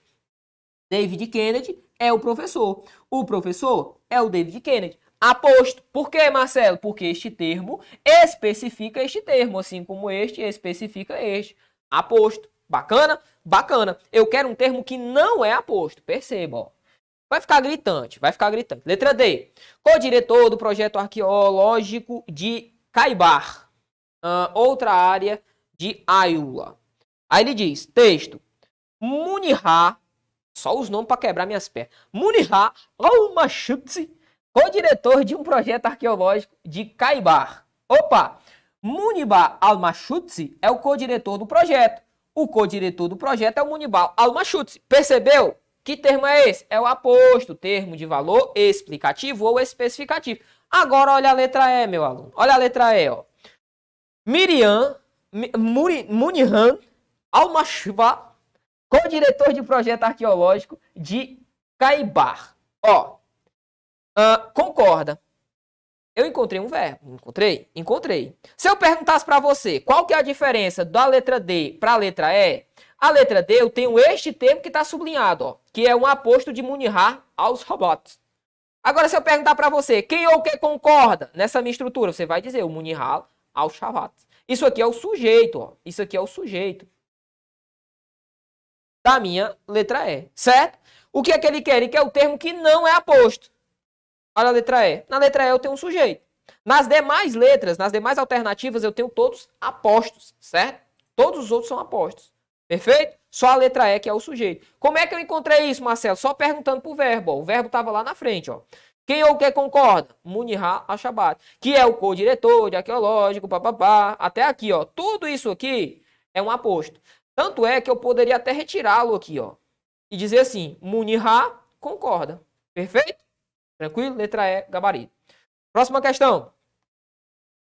David Kennedy é o professor. O professor é o David Kennedy. Aposto. Por quê, Marcelo? Porque este termo especifica este termo, assim como este especifica este. Aposto. Bacana? Bacana. Eu quero um termo que não é aposto. Perceba, ó. Vai ficar gritante, vai ficar gritante. Letra D. Co-diretor do projeto arqueológico de Caibar. Outra área de Ayula. Aí ele diz, texto. Munihar, só os nomes para quebrar minhas pernas. Munihar al-Mashutsi, co-diretor de um projeto arqueológico de Caibar. Opa! Munibah al-Mashutsi é o co-diretor do projeto. O co-diretor do projeto é o Munibah al-Mashutsi. Percebeu? Que termo é esse? É o aposto, termo de valor explicativo ou especificativo. Agora olha a letra E, meu aluno. Olha a letra E, ó. Munihan al-Mashwa, co-diretor de projeto arqueológico de Caibar. Ó, concorda. Eu encontrei um verbo. Encontrei? Encontrei. Se eu perguntasse para você qual que é a diferença da letra D para a letra E, a letra D eu tenho este termo que está sublinhado, ó, que é um aposto de Munihar aos robots. Agora, se eu perguntar para você quem ou que concorda nessa minha estrutura, você vai dizer o Munihar aos robots. Isso aqui é o sujeito, ó. Isso aqui é o sujeito da minha letra E, certo? O que é que ele quer? Ele quer o termo que não é aposto. Olha a letra E. Na letra E eu tenho um sujeito. Nas demais letras, nas demais alternativas, eu tenho todos apostos, certo? Todos os outros são apostos. Perfeito? Só a letra E que é o sujeito. Como é que eu encontrei isso, Marcelo? Só perguntando pro verbo. Ó. O verbo estava lá na frente, ó. Quem ou que concorda? Munihar al-Shabat, que é o co-diretor de arqueológico, papapá, até aqui, ó. Tudo isso aqui é um aposto. Tanto é que eu poderia até retirá-lo aqui, ó. E dizer assim, Munihar concorda. Perfeito? Tranquilo? Letra E, gabarito. Próxima questão.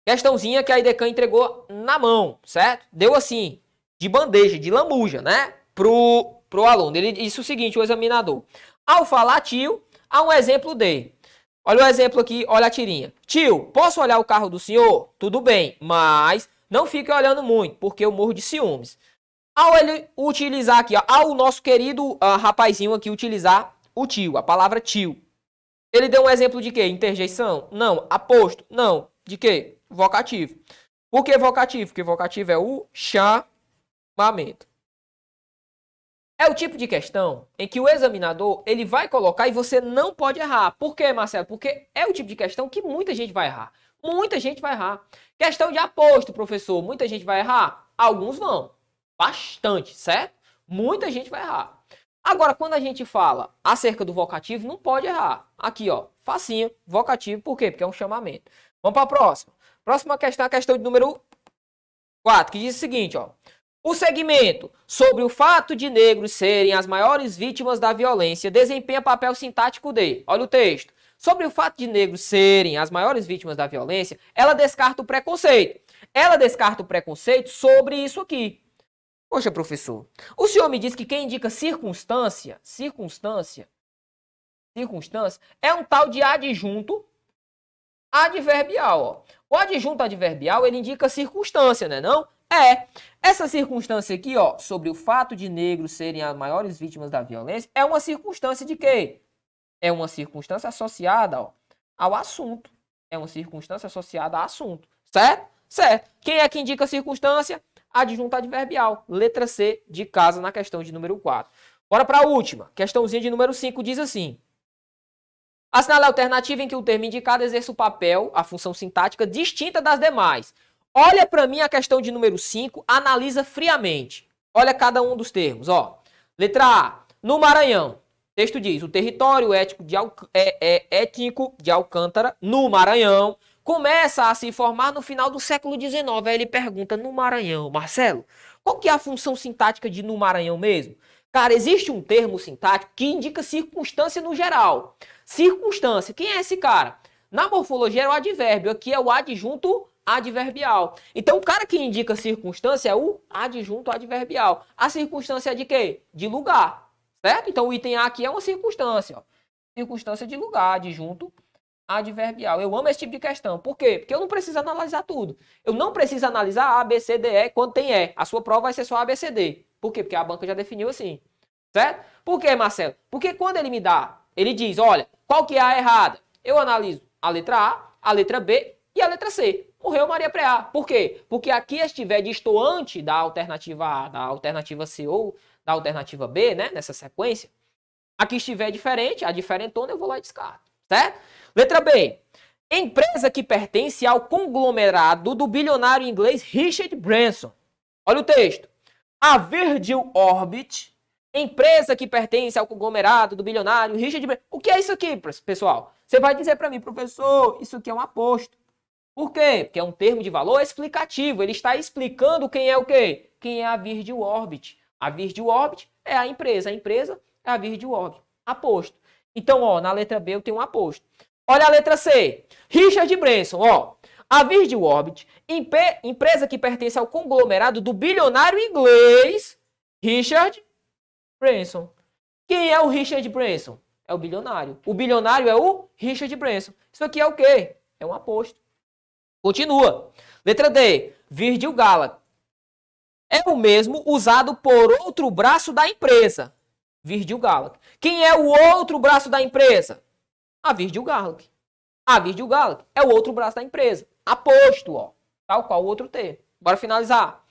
Questãozinha que a IDECAN entregou na mão, certo? Deu assim, de bandeja, de lambuja, né? Pro aluno. Ele disse o seguinte, o examinador. Ao falar tio, há um exemplo de... Olha o exemplo aqui, olha a tirinha. Tio, posso olhar o carro do senhor? Tudo bem, mas não fique olhando muito, porque eu morro de ciúmes. Ao ele utilizar aqui, ó, ao nosso querido rapazinho aqui utilizar o tio, a palavra tio. Ele deu um exemplo de quê? Interjeição? Não. Aposto? Não. De quê? Vocativo. Por que vocativo? Porque vocativo é o chamamento. É o tipo de questão em que o examinador ele vai colocar e você não pode errar. Por quê, Marcelo? Porque é o tipo de questão que muita gente vai errar. Muita gente vai errar. Questão de aposto, professor. Muita gente vai errar? Alguns vão. Bastante, certo? Muita gente vai errar. Agora, quando a gente fala acerca do vocativo, não pode errar. Aqui, ó, facinho, vocativo. Por quê? Porque é um chamamento. Vamos para a próxima. Próxima questão é a questão de número 4, que diz o seguinte, ó. O segmento sobre o fato de negros serem as maiores vítimas da violência desempenha papel sintático de... Olha o texto. Sobre o fato de negros serem as maiores vítimas da violência, ela descarta o preconceito. Ela descarta o preconceito sobre isso aqui. Poxa, professor, o senhor me diz que quem indica circunstância é um tal de adjunto adverbial, ó. O adjunto adverbial, ele indica circunstância, né, não? Essa circunstância aqui, ó, sobre o fato de negros serem as maiores vítimas da violência, é uma circunstância de quê? É uma circunstância associada, ó, ao assunto. É uma circunstância associada ao assunto, certo? Certo. Quem é que indica a circunstância? Adjunto adverbial. Letra C de casa na questão de número 4. Bora para a última. Questãozinha de número 5 diz assim. Assinale a alternativa em que o termo indicado exerce o papel, a função sintática, distinta das demais. Olha para mim a questão de número 5, analisa friamente. Olha cada um dos termos, ó. Letra A, no Maranhão. O texto diz, o território étnico de Alcântara, no Maranhão, começa a se formar no final do século XIX. Aí ele pergunta, no Maranhão, Marcelo, qual que é a função sintática de no Maranhão mesmo? Cara, existe um termo sintático que indica circunstância no geral. Circunstância, quem é esse cara? Na morfologia é o advérbio, aqui é o adjunto adverbial. Então, o cara que indica circunstância é o adjunto adverbial. A circunstância é de quê? De lugar, certo? Então, o item A aqui é uma circunstância, ó. Circunstância de lugar, adjunto adverbial. Eu amo esse tipo de questão. Por quê? Porque eu não preciso analisar tudo. Eu não preciso analisar A, B, C, D, E quando tem E. A sua prova vai ser só A, B, C, D. Por quê? Porque a banca já definiu assim, certo? Por quê, Marcelo? Porque quando ele me dá, ele diz, olha, qual que é a errada? Eu analiso a letra A letra B e a letra C. Morreu Maria Preá. Por quê? Porque aqui estiver distoante da alternativa A, da alternativa C ou da alternativa B, né? Nessa sequência. Aqui estiver diferente, a diferentona, eu vou lá e descarto. Certo? Letra B. Empresa que pertence ao conglomerado do bilionário inglês Richard Branson. Olha o texto. A Virgin Orbit, empresa que pertence ao conglomerado do bilionário Richard Branson. O que é isso aqui, pessoal? Você vai dizer para mim, professor, isso aqui é um aposto. Por quê? Porque é um termo de valor explicativo. Ele está explicando quem é o quê? Quem é a Virgin Orbit. A Virgin Orbit é a empresa é a Virgin Orbit. Aposto. Então, ó, na letra B eu tenho um aposto. Olha a letra C. Richard Branson, ó. A Virgin Orbit, empresa que pertence ao conglomerado do bilionário inglês Richard Branson. Quem é o Richard Branson? É o bilionário. O bilionário é o Richard Branson. Isso aqui é o quê? É um aposto. Continua. Letra D. Virgin Galactic. É o mesmo usado por outro braço da empresa. Virgin Galactic. Quem é o outro braço da empresa? A Virgin Galactic. A Virgin Galactic é o outro braço da empresa. Aposto, ó. Tal qual o outro T. Bora finalizar.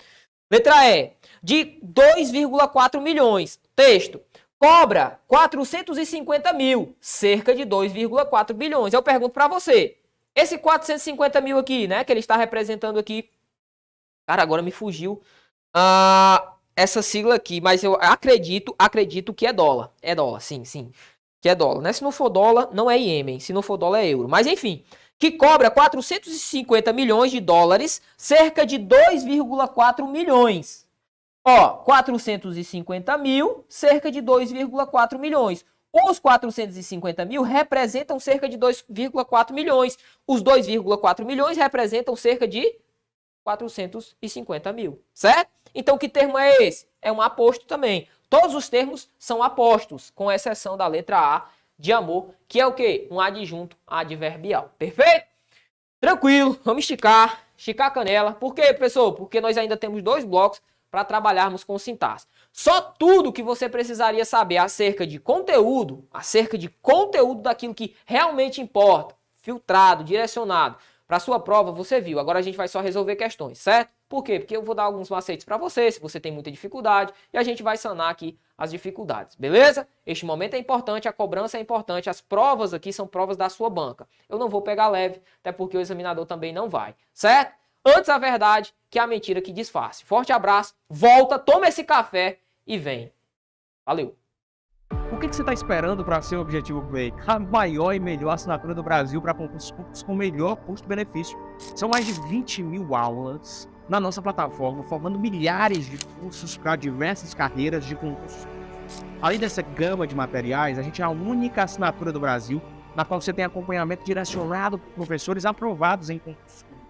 Letra E. De 2,4 milhões. Texto. Cobra 450 mil. Cerca de 2,4 bilhões. Eu pergunto para você. Esse 450 mil aqui, né? Que ele está representando aqui. Cara, agora me fugiu essa sigla aqui. Mas eu acredito que é dólar. É dólar, sim. Que é dólar, né? Se não for dólar, não é iêmen. Se não for dólar, é euro. Mas enfim, que cobra 450 milhões de dólares, cerca de 2,4 milhões. Ó, 450 mil, cerca de 2,4 milhões. Os 450 mil representam cerca de 2,4 milhões. Os 2,4 milhões representam cerca de 450 mil, certo? Então, que termo é esse? É um aposto também. Todos os termos são apostos, com exceção da letra A de amor, que é o quê? Um adjunto adverbial. Perfeito? Tranquilo, vamos esticar a canela. Por quê, professor? Porque nós ainda temos 2 blocos para trabalharmos com sintaxe. Só tudo que você precisaria saber acerca de conteúdo daquilo que realmente importa, filtrado, direcionado para a sua prova, você viu. Agora a gente vai só resolver questões, certo? Por quê? Porque eu vou dar alguns macetes para você, se você tem muita dificuldade, e a gente vai sanar aqui as dificuldades, beleza? Este momento é importante, a cobrança é importante, as provas aqui são provas da sua banca. Eu não vou pegar leve, até porque o examinador também não vai, certo? Antes a verdade que a mentira que disfarce. Forte abraço, volta, toma esse café e vem. Valeu! O que você está esperando para ser o Objetivo Play? A maior e melhor assinatura do Brasil para concursos públicos com melhor custo-benefício. São mais de 20 mil aulas na nossa plataforma, formando milhares de cursos para diversas carreiras de concursos. Além dessa gama de materiais, a gente é a única assinatura do Brasil na qual você tem acompanhamento direcionado por professores aprovados em concursos públicos.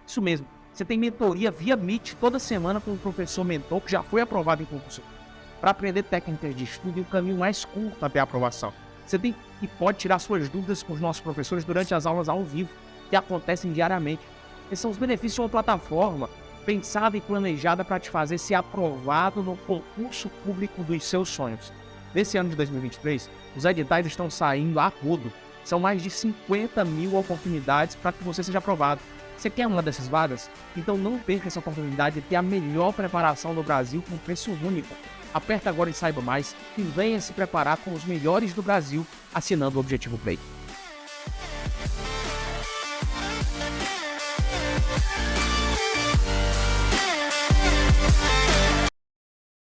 Isso mesmo, você tem mentoria via Meet toda semana com um professor mentor que já foi aprovado em concurso público, para aprender técnicas de estudo e o caminho mais curto até a aprovação. Você tem e pode tirar suas dúvidas com os nossos professores durante as aulas ao vivo, que acontecem diariamente. Esses são os benefícios de uma plataforma pensada e planejada para te fazer ser aprovado no concurso público dos seus sonhos. Nesse ano de 2023, os editais estão saindo a rodo. São mais de 50 mil oportunidades para que você seja aprovado. Você quer uma dessas vagas? Então não perca essa oportunidade de ter a melhor preparação do Brasil com preço único. Aperta agora e saiba mais e venha se preparar com os melhores do Brasil assinando o Objetivo Play.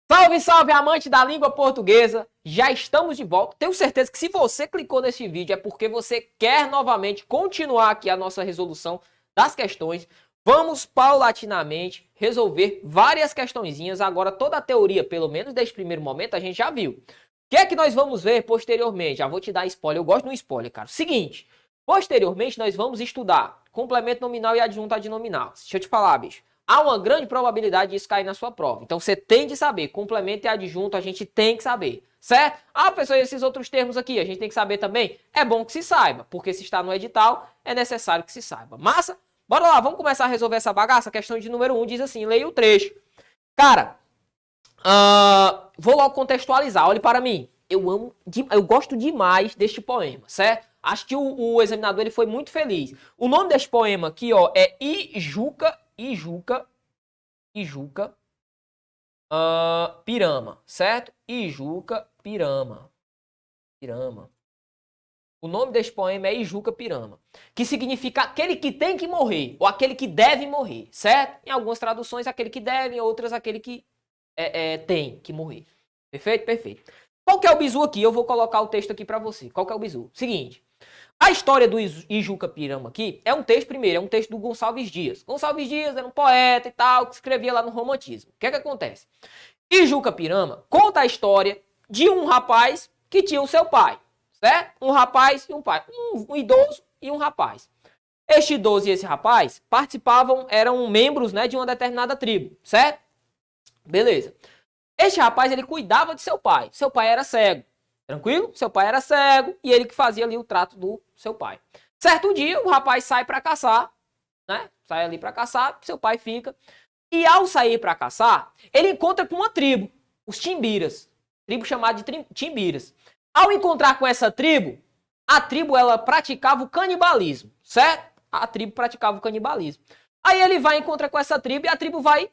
Salve, salve, amante da língua portuguesa! Já estamos de volta. Tenho certeza que se você clicou nesse vídeo é porque você quer novamente continuar aqui a nossa resolução das questões. Vamos paulatinamente resolver várias questõezinhas. Agora toda a teoria, pelo menos deste primeiro momento, a gente já viu. O que é que nós vamos ver posteriormente? Já vou te dar spoiler, eu gosto de um spoiler, cara. Seguinte, posteriormente nós vamos estudar complemento nominal e adjunto adnominal. Deixa eu te falar, bicho. Há uma grande probabilidade disso cair na sua prova. Então você tem de saber. Complemento e adjunto a gente tem que saber. Certo? Ah, professor, esses outros termos aqui a gente tem que saber também? É bom que se saiba, porque se está no edital, é necessário que se saiba. Massa? Bora lá, vamos começar a resolver essa bagaça? A questão de número 1 diz assim, leia o trecho. Cara, vou logo contextualizar, olhe para mim. Eu gosto demais deste poema, certo? Acho que o examinador ele foi muito feliz. O nome deste poema aqui, ó, é Ijuca Pirama, certo? Ijuca Pirama. O nome deste poema é Ijuca Pirama, que significa aquele que tem que morrer, ou aquele que deve morrer, certo? Em algumas traduções, aquele que deve, em outras, aquele que tem que morrer. Perfeito? Perfeito. Qual que é o bizu aqui? Eu vou colocar o texto aqui para você. Qual que é o bizu? Seguinte, a história do Ijuca Pirama aqui é um texto, primeiro, é um texto do Gonçalves Dias. Gonçalves Dias era um poeta e tal, que escrevia lá no romantismo. O que é que acontece? Ijuca Pirama conta a história de um rapaz que tinha o seu pai. Certo? Um rapaz e um pai. Um idoso e um rapaz. Este idoso e esse rapaz participavam, eram membros, né, de uma determinada tribo. Certo? Beleza. Este rapaz, ele cuidava de seu pai. Seu pai era cego. Tranquilo? Seu pai era cego e ele que fazia ali o trato do seu pai. Certo dia, o rapaz sai para caçar, né? Sai ali para caçar, seu pai fica. E ao sair para caçar, ele encontra com uma tribo, os Timbiras. Tribo chamada de Timbiras. Ao encontrar com essa tribo, a tribo ela praticava o canibalismo, certo? A tribo praticava o canibalismo. Aí ele vai encontrar com essa tribo e a tribo vai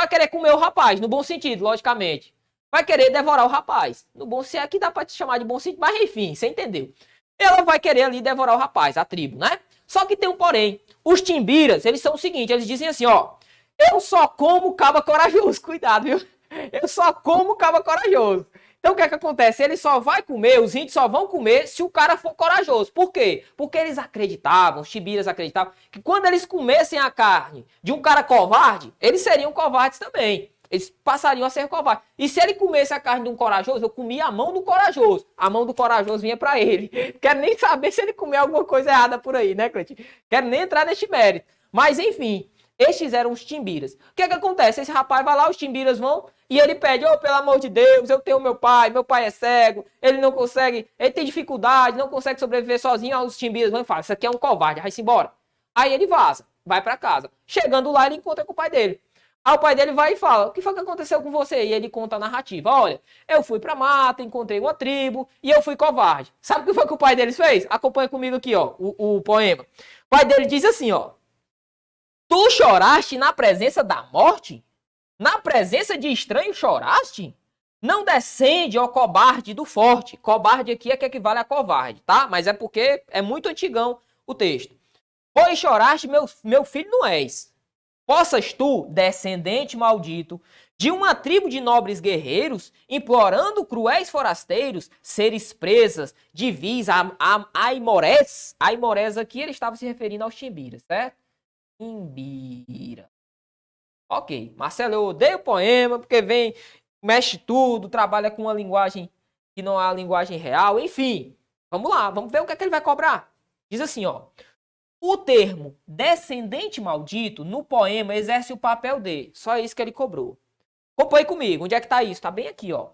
querer comer o rapaz, no bom sentido, logicamente. Vai querer devorar o rapaz. No bom sentido, aqui dá pra te chamar de bom sentido, mas enfim, você entendeu. Ela vai querer ali devorar o rapaz, a tribo, né? Só que tem um porém. Os Timbiras, eles são o seguinte, eles dizem assim, ó. Eu só como cabra corajoso, cuidado, viu? Eu só como cabra corajoso. Então o que é que acontece? Ele só vai comer, os índios só vão comer se o cara for corajoso. Por quê? Porque eles acreditavam, os Timbiras acreditavam, que quando eles comessem a carne de um cara covarde, eles seriam covardes também. Eles passariam a ser covardes. E se ele comesse a carne de um corajoso, eu comia a mão do corajoso. A mão do corajoso vinha pra ele. Quero nem saber se ele comeu alguma coisa errada por aí, né, Cleitinho? Quero nem entrar neste mérito. Mas, enfim, estes eram os Timbiras. O que é que acontece? Esse rapaz vai lá, os Timbiras vão, e ele pede, pelo amor de Deus, eu tenho meu pai é cego, ele não consegue, ele tem dificuldade, não consegue sobreviver sozinho. Aí os Timbiras vão e falam, isso aqui é um covarde, vai-se embora. Aí ele vaza, vai pra casa. Chegando lá, ele encontra com o pai dele. Aí o pai dele vai e fala, o que foi que aconteceu com você? E ele conta a narrativa, olha, eu fui pra mata, encontrei uma tribo e eu fui covarde. Sabe o que foi que o pai deles fez? Acompanha comigo aqui, ó, o poema. O pai dele diz assim, ó, Tu choraste na presença da morte? Na presença de estranho choraste? Não descende, ó cobarde do forte. Cobarde aqui é que equivale a covarde, tá? Mas é porque é muito antigão o texto. Pois choraste, meu filho não és. Possas tu, descendente maldito, de uma tribo de nobres guerreiros, implorando cruéis forasteiros, seres presas de vis aimorés. Aimorés aqui ele estava se referindo aos timbiras, certo? Timbira. Ok, Marcelo, eu odeio o poema porque vem, mexe tudo, trabalha com uma linguagem que não é a linguagem real, enfim. Vamos lá, vamos ver o que é que ele vai cobrar. Diz assim, ó. O termo descendente maldito no poema exerce o papel de. Só isso que ele cobrou. Acompanhe comigo. Onde é que está isso? Está bem aqui, ó.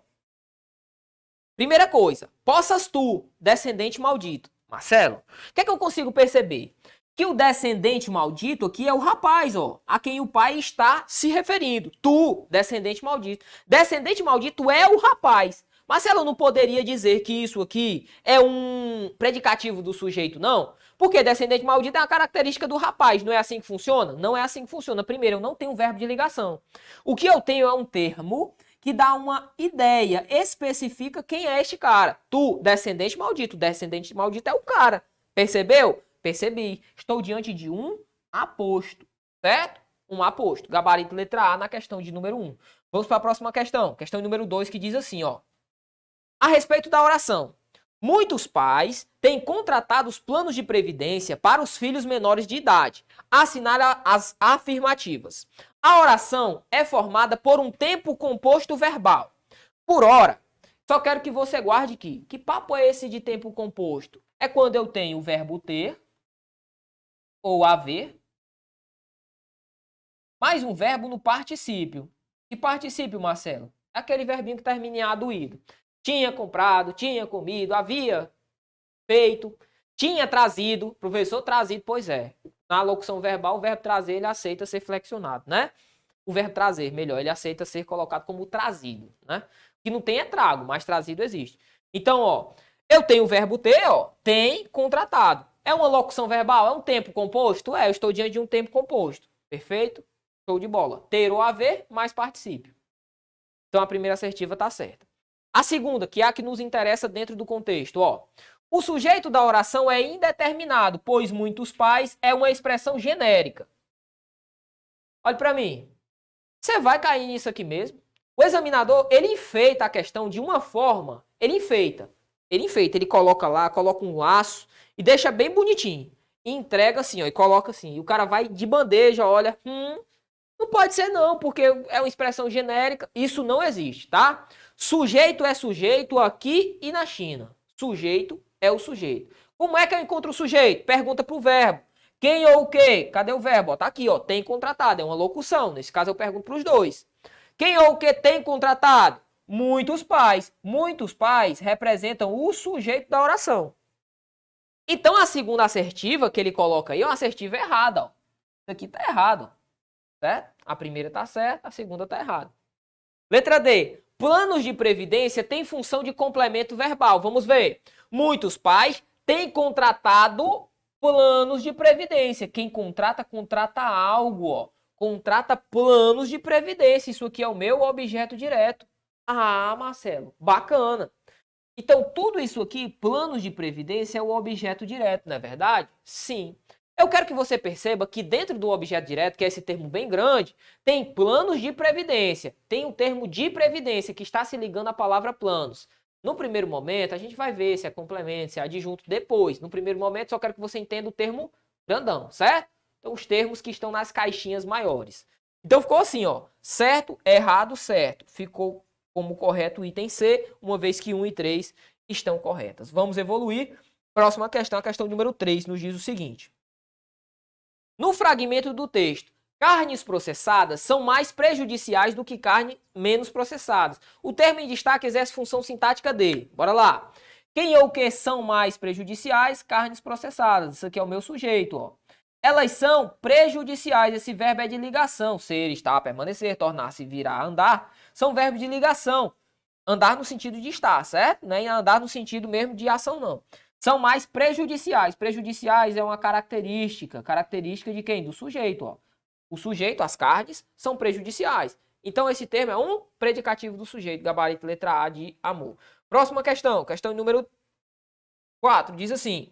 Primeira coisa. Possas tu, descendente maldito. Marcelo, o que é que eu consigo perceber? Que o descendente maldito aqui é o rapaz, ó. A quem o pai está se referindo. Tu, descendente maldito. Descendente maldito é o rapaz. Marcelo, eu não poderia dizer que isso aqui é um predicativo do sujeito, não? Porque descendente maldito é uma característica do rapaz. Não é assim que funciona? Não é assim que funciona. Primeiro, eu não tenho um verbo de ligação. O que eu tenho é um termo que dá uma ideia, especifica quem é este cara. Tu, descendente maldito. Descendente maldito é o cara. Percebeu? Percebi. Estou diante de um aposto. Certo? Um aposto. Gabarito letra A na questão de número 1. Vamos para a próxima questão. Questão número 2 que diz assim, ó. A respeito da oração. Muitos pais têm contratado os planos de previdência para os filhos menores de idade. Assinar as afirmativas. A oração é formada por um tempo composto verbal. Por hora. Só quero que você guarde aqui. Que papo é esse de tempo composto? É quando eu tenho o verbo ter ou haver, mais um verbo no particípio. Que particípio, Marcelo? É aquele verbinho que termina em a do ido. Tinha comprado, tinha comido, havia feito, tinha trazido, professor trazido, pois é. Na locução verbal, o verbo trazer, ele aceita ser flexionado, né? O verbo trazer, melhor, ele aceita ser colocado como trazido, né? Que não tem é trago, mas trazido existe. Então, ó, eu tenho o verbo ter, ó, tem contratado. É uma locução verbal? É um tempo composto? É, eu estou diante de um tempo composto. Perfeito? Show de bola. Ter ou haver, mais particípio. Então, a primeira assertiva está certa. A segunda, que é a que nos interessa dentro do contexto, ó. O sujeito da oração é indeterminado, pois muitos pais é uma expressão genérica. Olha para mim. Você vai cair nisso aqui mesmo? O examinador, ele enfeita a questão de uma forma, ele coloca lá, coloca um laço e deixa bem bonitinho. E entrega assim, ó, e coloca assim. E o cara vai de bandeja, olha, não pode ser não, porque é uma expressão genérica, isso não existe, tá? Sujeito é sujeito aqui e na China. Sujeito é o sujeito. Como é que eu encontro o sujeito? Pergunta pro verbo. Quem ou o quê? Cadê o verbo? Ó, tá aqui, ó, tem contratado, é uma locução. Nesse caso eu pergunto pros dois. Quem ou o que tem contratado? Muitos pais. Muitos pais representam o sujeito da oração. Então a segunda assertiva que ele coloca aí é uma assertiva errada, ó. Isso aqui tá errado, certo? A primeira tá certa, a segunda tá errada. Letra D. Planos de previdência têm função de complemento verbal. Vamos ver. Muitos pais têm contratado planos de previdência. Quem contrata, contrata algo, ó. Contrata planos de previdência. Isso aqui é o meu objeto direto. Ah, Marcelo, bacana. Então, tudo isso aqui, planos de previdência, é o objeto direto, não é verdade? Sim. Eu quero que você perceba que dentro do objeto direto, que é esse termo bem grande, tem planos de previdência. Tem um termo de previdência que está se ligando à palavra planos. No primeiro momento, a gente vai ver se é complemento, se é adjunto depois. No primeiro momento, só quero que você entenda o termo grandão, certo? Então, os termos que estão nas caixinhas maiores. Então, ficou assim, ó. Certo, errado, certo. Ficou como correto o item C, uma vez que 1 e 3 estão corretas. Vamos evoluir. Próxima questão, a questão número 3, nos diz o seguinte. No fragmento do texto, carnes processadas são mais prejudiciais do que carnes menos processadas. O termo em destaque exerce função sintática de. Bora lá. Quem ou que são mais prejudiciais? Carnes processadas. Isso aqui é o meu sujeito, ó. Elas são prejudiciais. Esse verbo é de ligação. Ser, estar, permanecer, tornar-se, virar, andar. São verbos de ligação. Andar no sentido de estar, certo? Nem andar no sentido mesmo de ação, não. São mais prejudiciais. Prejudiciais é uma característica. Característica de quem? Do sujeito, ó. o sujeito, as carnes, são prejudiciais. Então, esse termo é um predicativo do sujeito, gabarito letra A de amor. Próxima questão, questão número 4, diz assim.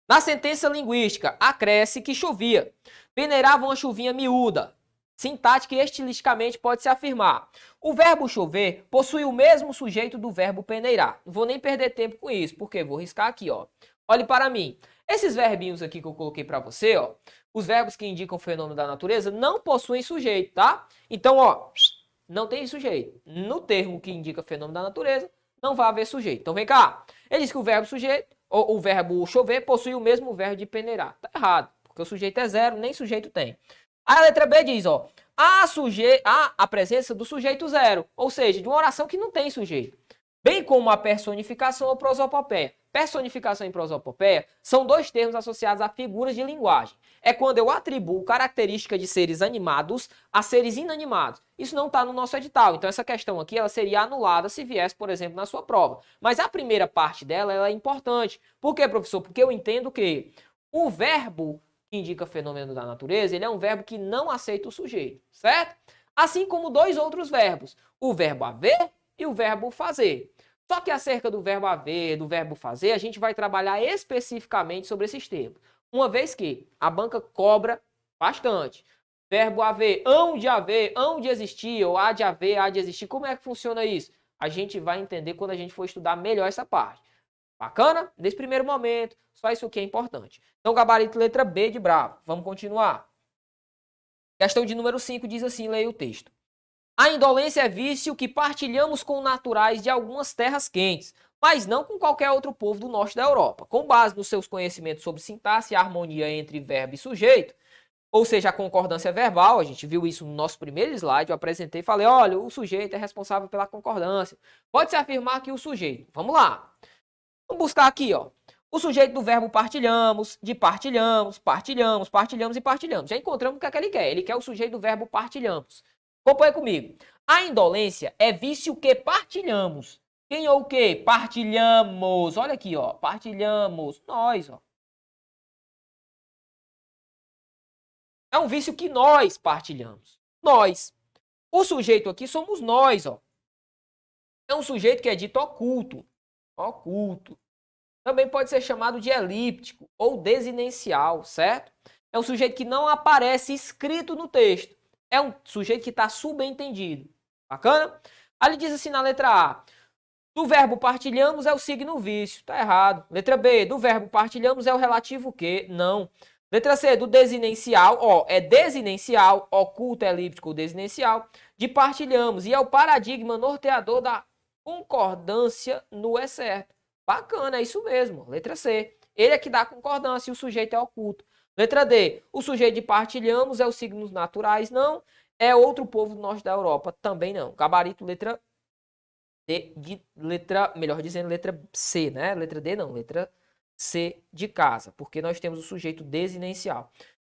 Na sentença linguística, acresce que chovia. Peneirava uma chuvinha miúda. Sintática e estilisticamente pode-se afirmar. O verbo chover possui o mesmo sujeito do verbo peneirar. Não vou nem perder tempo com isso, porque vou riscar aqui, ó. Olhe para mim. Esses verbinhos aqui que eu coloquei para você, ó, os verbos que indicam o fenômeno da natureza não possuem sujeito, tá? Então, ó, não tem sujeito. No termo que indica fenômeno da natureza, não vai haver sujeito. Então, vem cá. Ele diz que o verbo sujeito, ou o verbo chover, possui o mesmo verbo de peneirar. Tá errado, porque o sujeito é zero, nem sujeito tem. A letra B diz, ó, há a presença do sujeito zero, ou seja, de uma oração que não tem sujeito. Bem como a personificação ou prosopopeia. Personificação e prosopopeia são dois termos associados a figuras de linguagem. É quando eu atribuo característica de seres animados a seres inanimados. Isso não está no nosso edital, então essa questão aqui ela seria anulada se viesse, por exemplo, na sua prova. Mas a primeira parte dela ela é importante. Por quê, professor? Porque eu entendo que o verbo que indica fenômeno da natureza, ele é um verbo que não aceita o sujeito, certo? Assim como dois outros verbos, o verbo haver e o verbo fazer. Só que acerca do verbo haver, do verbo fazer, a gente vai trabalhar especificamente sobre esses termos. Uma vez que a banca cobra bastante. Verbo haver, hão de existir, ou há de existir. Como é que funciona isso? A gente vai entender quando a gente for estudar melhor essa parte. Bacana? Nesse primeiro momento, só isso aqui é importante. Então, gabarito letra B de bravo. Vamos continuar. Questão de número 5 diz assim, leia o texto. A indolência é vício que partilhamos com naturais de algumas terras quentes, mas não com qualquer outro povo do norte da Europa. Com base nos seus conhecimentos sobre sintaxe e harmonia entre verbo e sujeito, ou seja, a concordância verbal, a gente viu isso no nosso primeiro slide, eu apresentei e falei, olha, o sujeito é responsável pela concordância. Pode-se afirmar que o sujeito, vamos lá, vamos buscar aqui, ó. O sujeito do verbo partilhamos, de partilhamos, partilhamos, partilhamos e partilhamos. Já encontramos o que é que ele quer. Ele quer o sujeito do verbo partilhamos. Acompanhe comigo. A indolência é vício que partilhamos. Quem ou o quê? Partilhamos. Olha aqui, ó. Partilhamos. Nós, ó. É um vício que nós partilhamos. Nós. O sujeito aqui somos nós, ó. É um sujeito que é dito oculto. Oculto. Também pode ser chamado de elíptico ou desinencial, certo? É um sujeito que não aparece escrito no texto. É um sujeito que está subentendido. Bacana? Aí ele diz assim na letra A. Do verbo partilhamos é o signo vício. Está errado. Letra B. Do verbo partilhamos é o relativo que? Não. Letra C. Do desinencial. Ó, é desinencial, oculto, elíptico ou desinencial. De partilhamos. E é o paradigma norteador da concordância no é certo. Bacana, é isso mesmo. Letra C. Ele é que dá concordância e o sujeito é oculto. Letra D. O sujeito de partilhamos é os signos naturais, não. É outro povo do norte da Europa, também não. Gabarito, letra D, melhor dizendo, letra C, né? Letra D não, letra C de casa, porque nós temos o sujeito desinencial.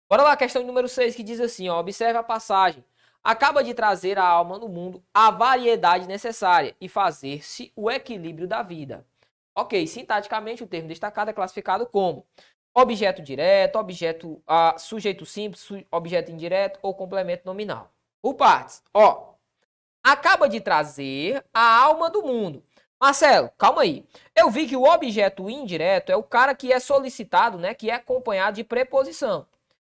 Bora lá, questão número 6, que diz assim, ó, observe a passagem. Acaba de trazer à alma no mundo a variedade necessária e fazer-se o equilíbrio da vida. Ok, sintaticamente o termo destacado é classificado como objeto direto, objeto sujeito simples, objeto indireto ou complemento nominal. Por partes, ó. Acaba de trazer a alma do mundo. Marcelo, calma aí. Eu vi que o objeto indireto é o cara que é solicitado, né, que é acompanhado de preposição.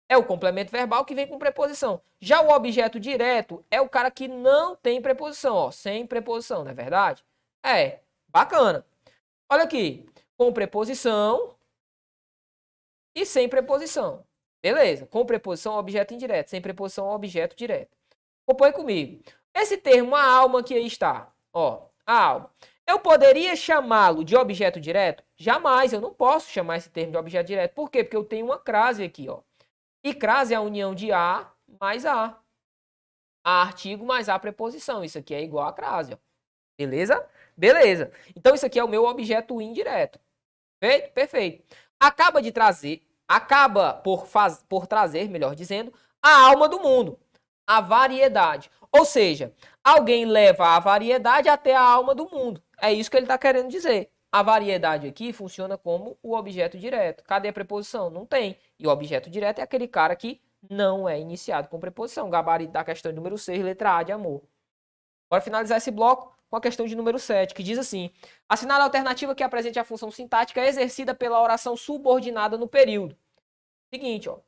É o complemento verbal que vem com preposição. Já o objeto direto é o cara que não tem preposição, ó, sem preposição, não é verdade? É, bacana. Olha aqui, com preposição e sem preposição. Beleza, com preposição, objeto indireto, sem preposição, objeto direto. Acompanhe comigo. Esse termo, a alma que aí está, ó, a alma. Eu poderia chamá-lo de objeto direto? Jamais, eu não posso chamar esse termo de objeto direto. Por quê? Porque eu tenho uma crase aqui, ó. E crase é a união de a mais a. A artigo mais a preposição. Isso aqui é igual a crase, ó. Beleza? Beleza. Então, isso aqui é o meu objeto indireto. Perfeito? Perfeito. Acaba por trazer, melhor dizendo, a alma do mundo. A variedade. Ou seja, alguém leva a variedade até a alma do mundo. É isso que ele está querendo dizer. A variedade aqui funciona como o objeto direto. Cadê a preposição? Não tem. E o objeto direto é aquele cara que não é iniciado com preposição. Gabarito da questão número 6, letra A de amor. Bora finalizar esse bloco com a questão de número 7, que diz assim: assinale a alternativa que apresente a função sintática exercida pela oração subordinada no período. Seguinte, ó.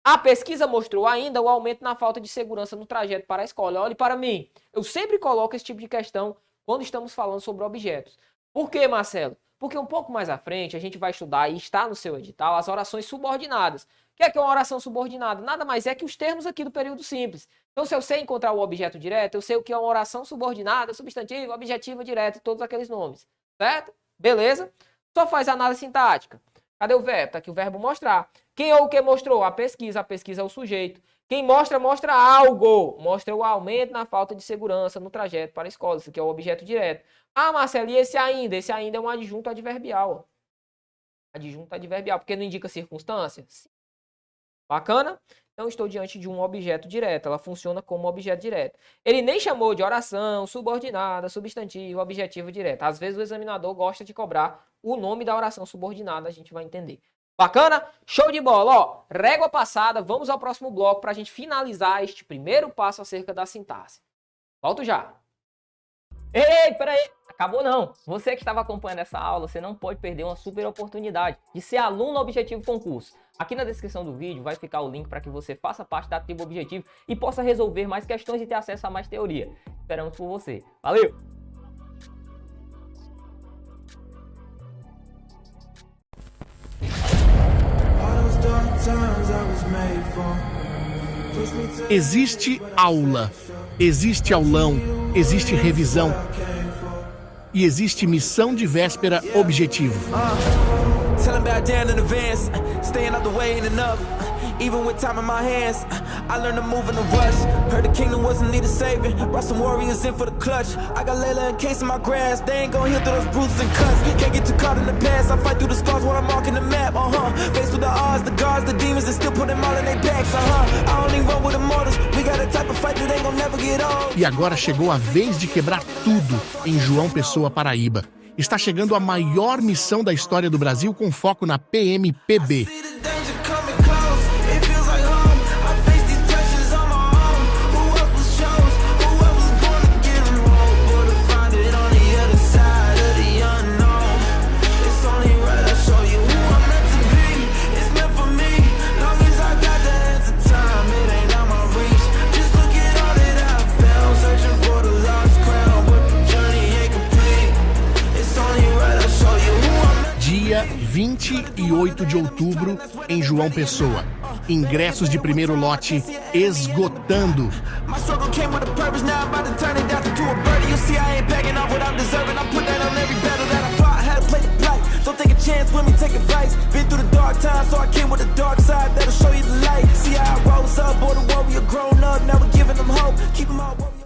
A pesquisa mostrou ainda o aumento na falta de segurança no trajeto para a escola. Olhe para mim, eu sempre coloco esse tipo de questão quando estamos falando sobre objetos. Por quê, Marcelo? Porque um pouco mais à frente a gente vai estudar, e está no seu edital, as orações subordinadas. O que é uma oração subordinada? Nada mais é que os termos aqui do período simples. Então, se eu sei encontrar o objeto direto, eu sei o que é uma oração subordinada, substantivo, objetivo, direto, todos aqueles nomes. Certo? Beleza? Só faz análise sintática. Cadê o verbo? Tá aqui o verbo mostrar. Quem ou o que mostrou? A pesquisa é o sujeito. Quem mostra, mostra algo. Mostra o aumento na falta de segurança no trajeto para a escola. Isso aqui é o objeto direto. Ah, Marcelo, e esse ainda? Esse ainda é um adjunto adverbial. Adjunto adverbial, porque não indica circunstância? Sim. Bacana? Então, estou diante de um objeto direto. Ela funciona como objeto direto. Ele nem chamou de oração, subordinada, substantivo, objetivo direto. Às vezes o examinador gosta de cobrar o nome da oração subordinada, a gente vai entender. Bacana? Show de bola. Ó, régua passada, vamos ao próximo bloco para a gente finalizar este primeiro passo acerca da sintaxe. Volto já. Ei, peraí. Acabou não. Você que estava acompanhando essa aula, você não pode perder uma super oportunidade de ser aluno Objetivo Concurso. Aqui na descrição do vídeo vai ficar o link para que você faça parte da tribo Objetivo e possa resolver mais questões e ter acesso a mais teoria. Esperamos por você. Valeu! Existe aula, existe aulão, existe revisão e existe missão de véspera objetivo. Even with time in my hands, I learned to move in a rush. Heard the kingdom wasn't need a saving. Brought some warriors in for the clutch. I got Layla and Case in my grasp. They ain't gonna heal through those bruises and cuts. Can't get too caught in the past. I fight through the scars when I'm marking the map. Faced with the odds, the guards, the demons, and still put them all in their backs. I only run with immortals. We got a type of fight that ain't gonna never get old. E agora chegou a vez de quebrar tudo em João Pessoa, Paraíba. Está chegando a maior missão da história do Brasil com foco na PMPB. Dia 28 de outubro em João Pessoa. Ingressos de primeiro lote esgotando. Don't take a chance with me, take advice. Been through the dark times, so I came with the dark side that'll show you the light. See how I rose up, boy, the warrior grown.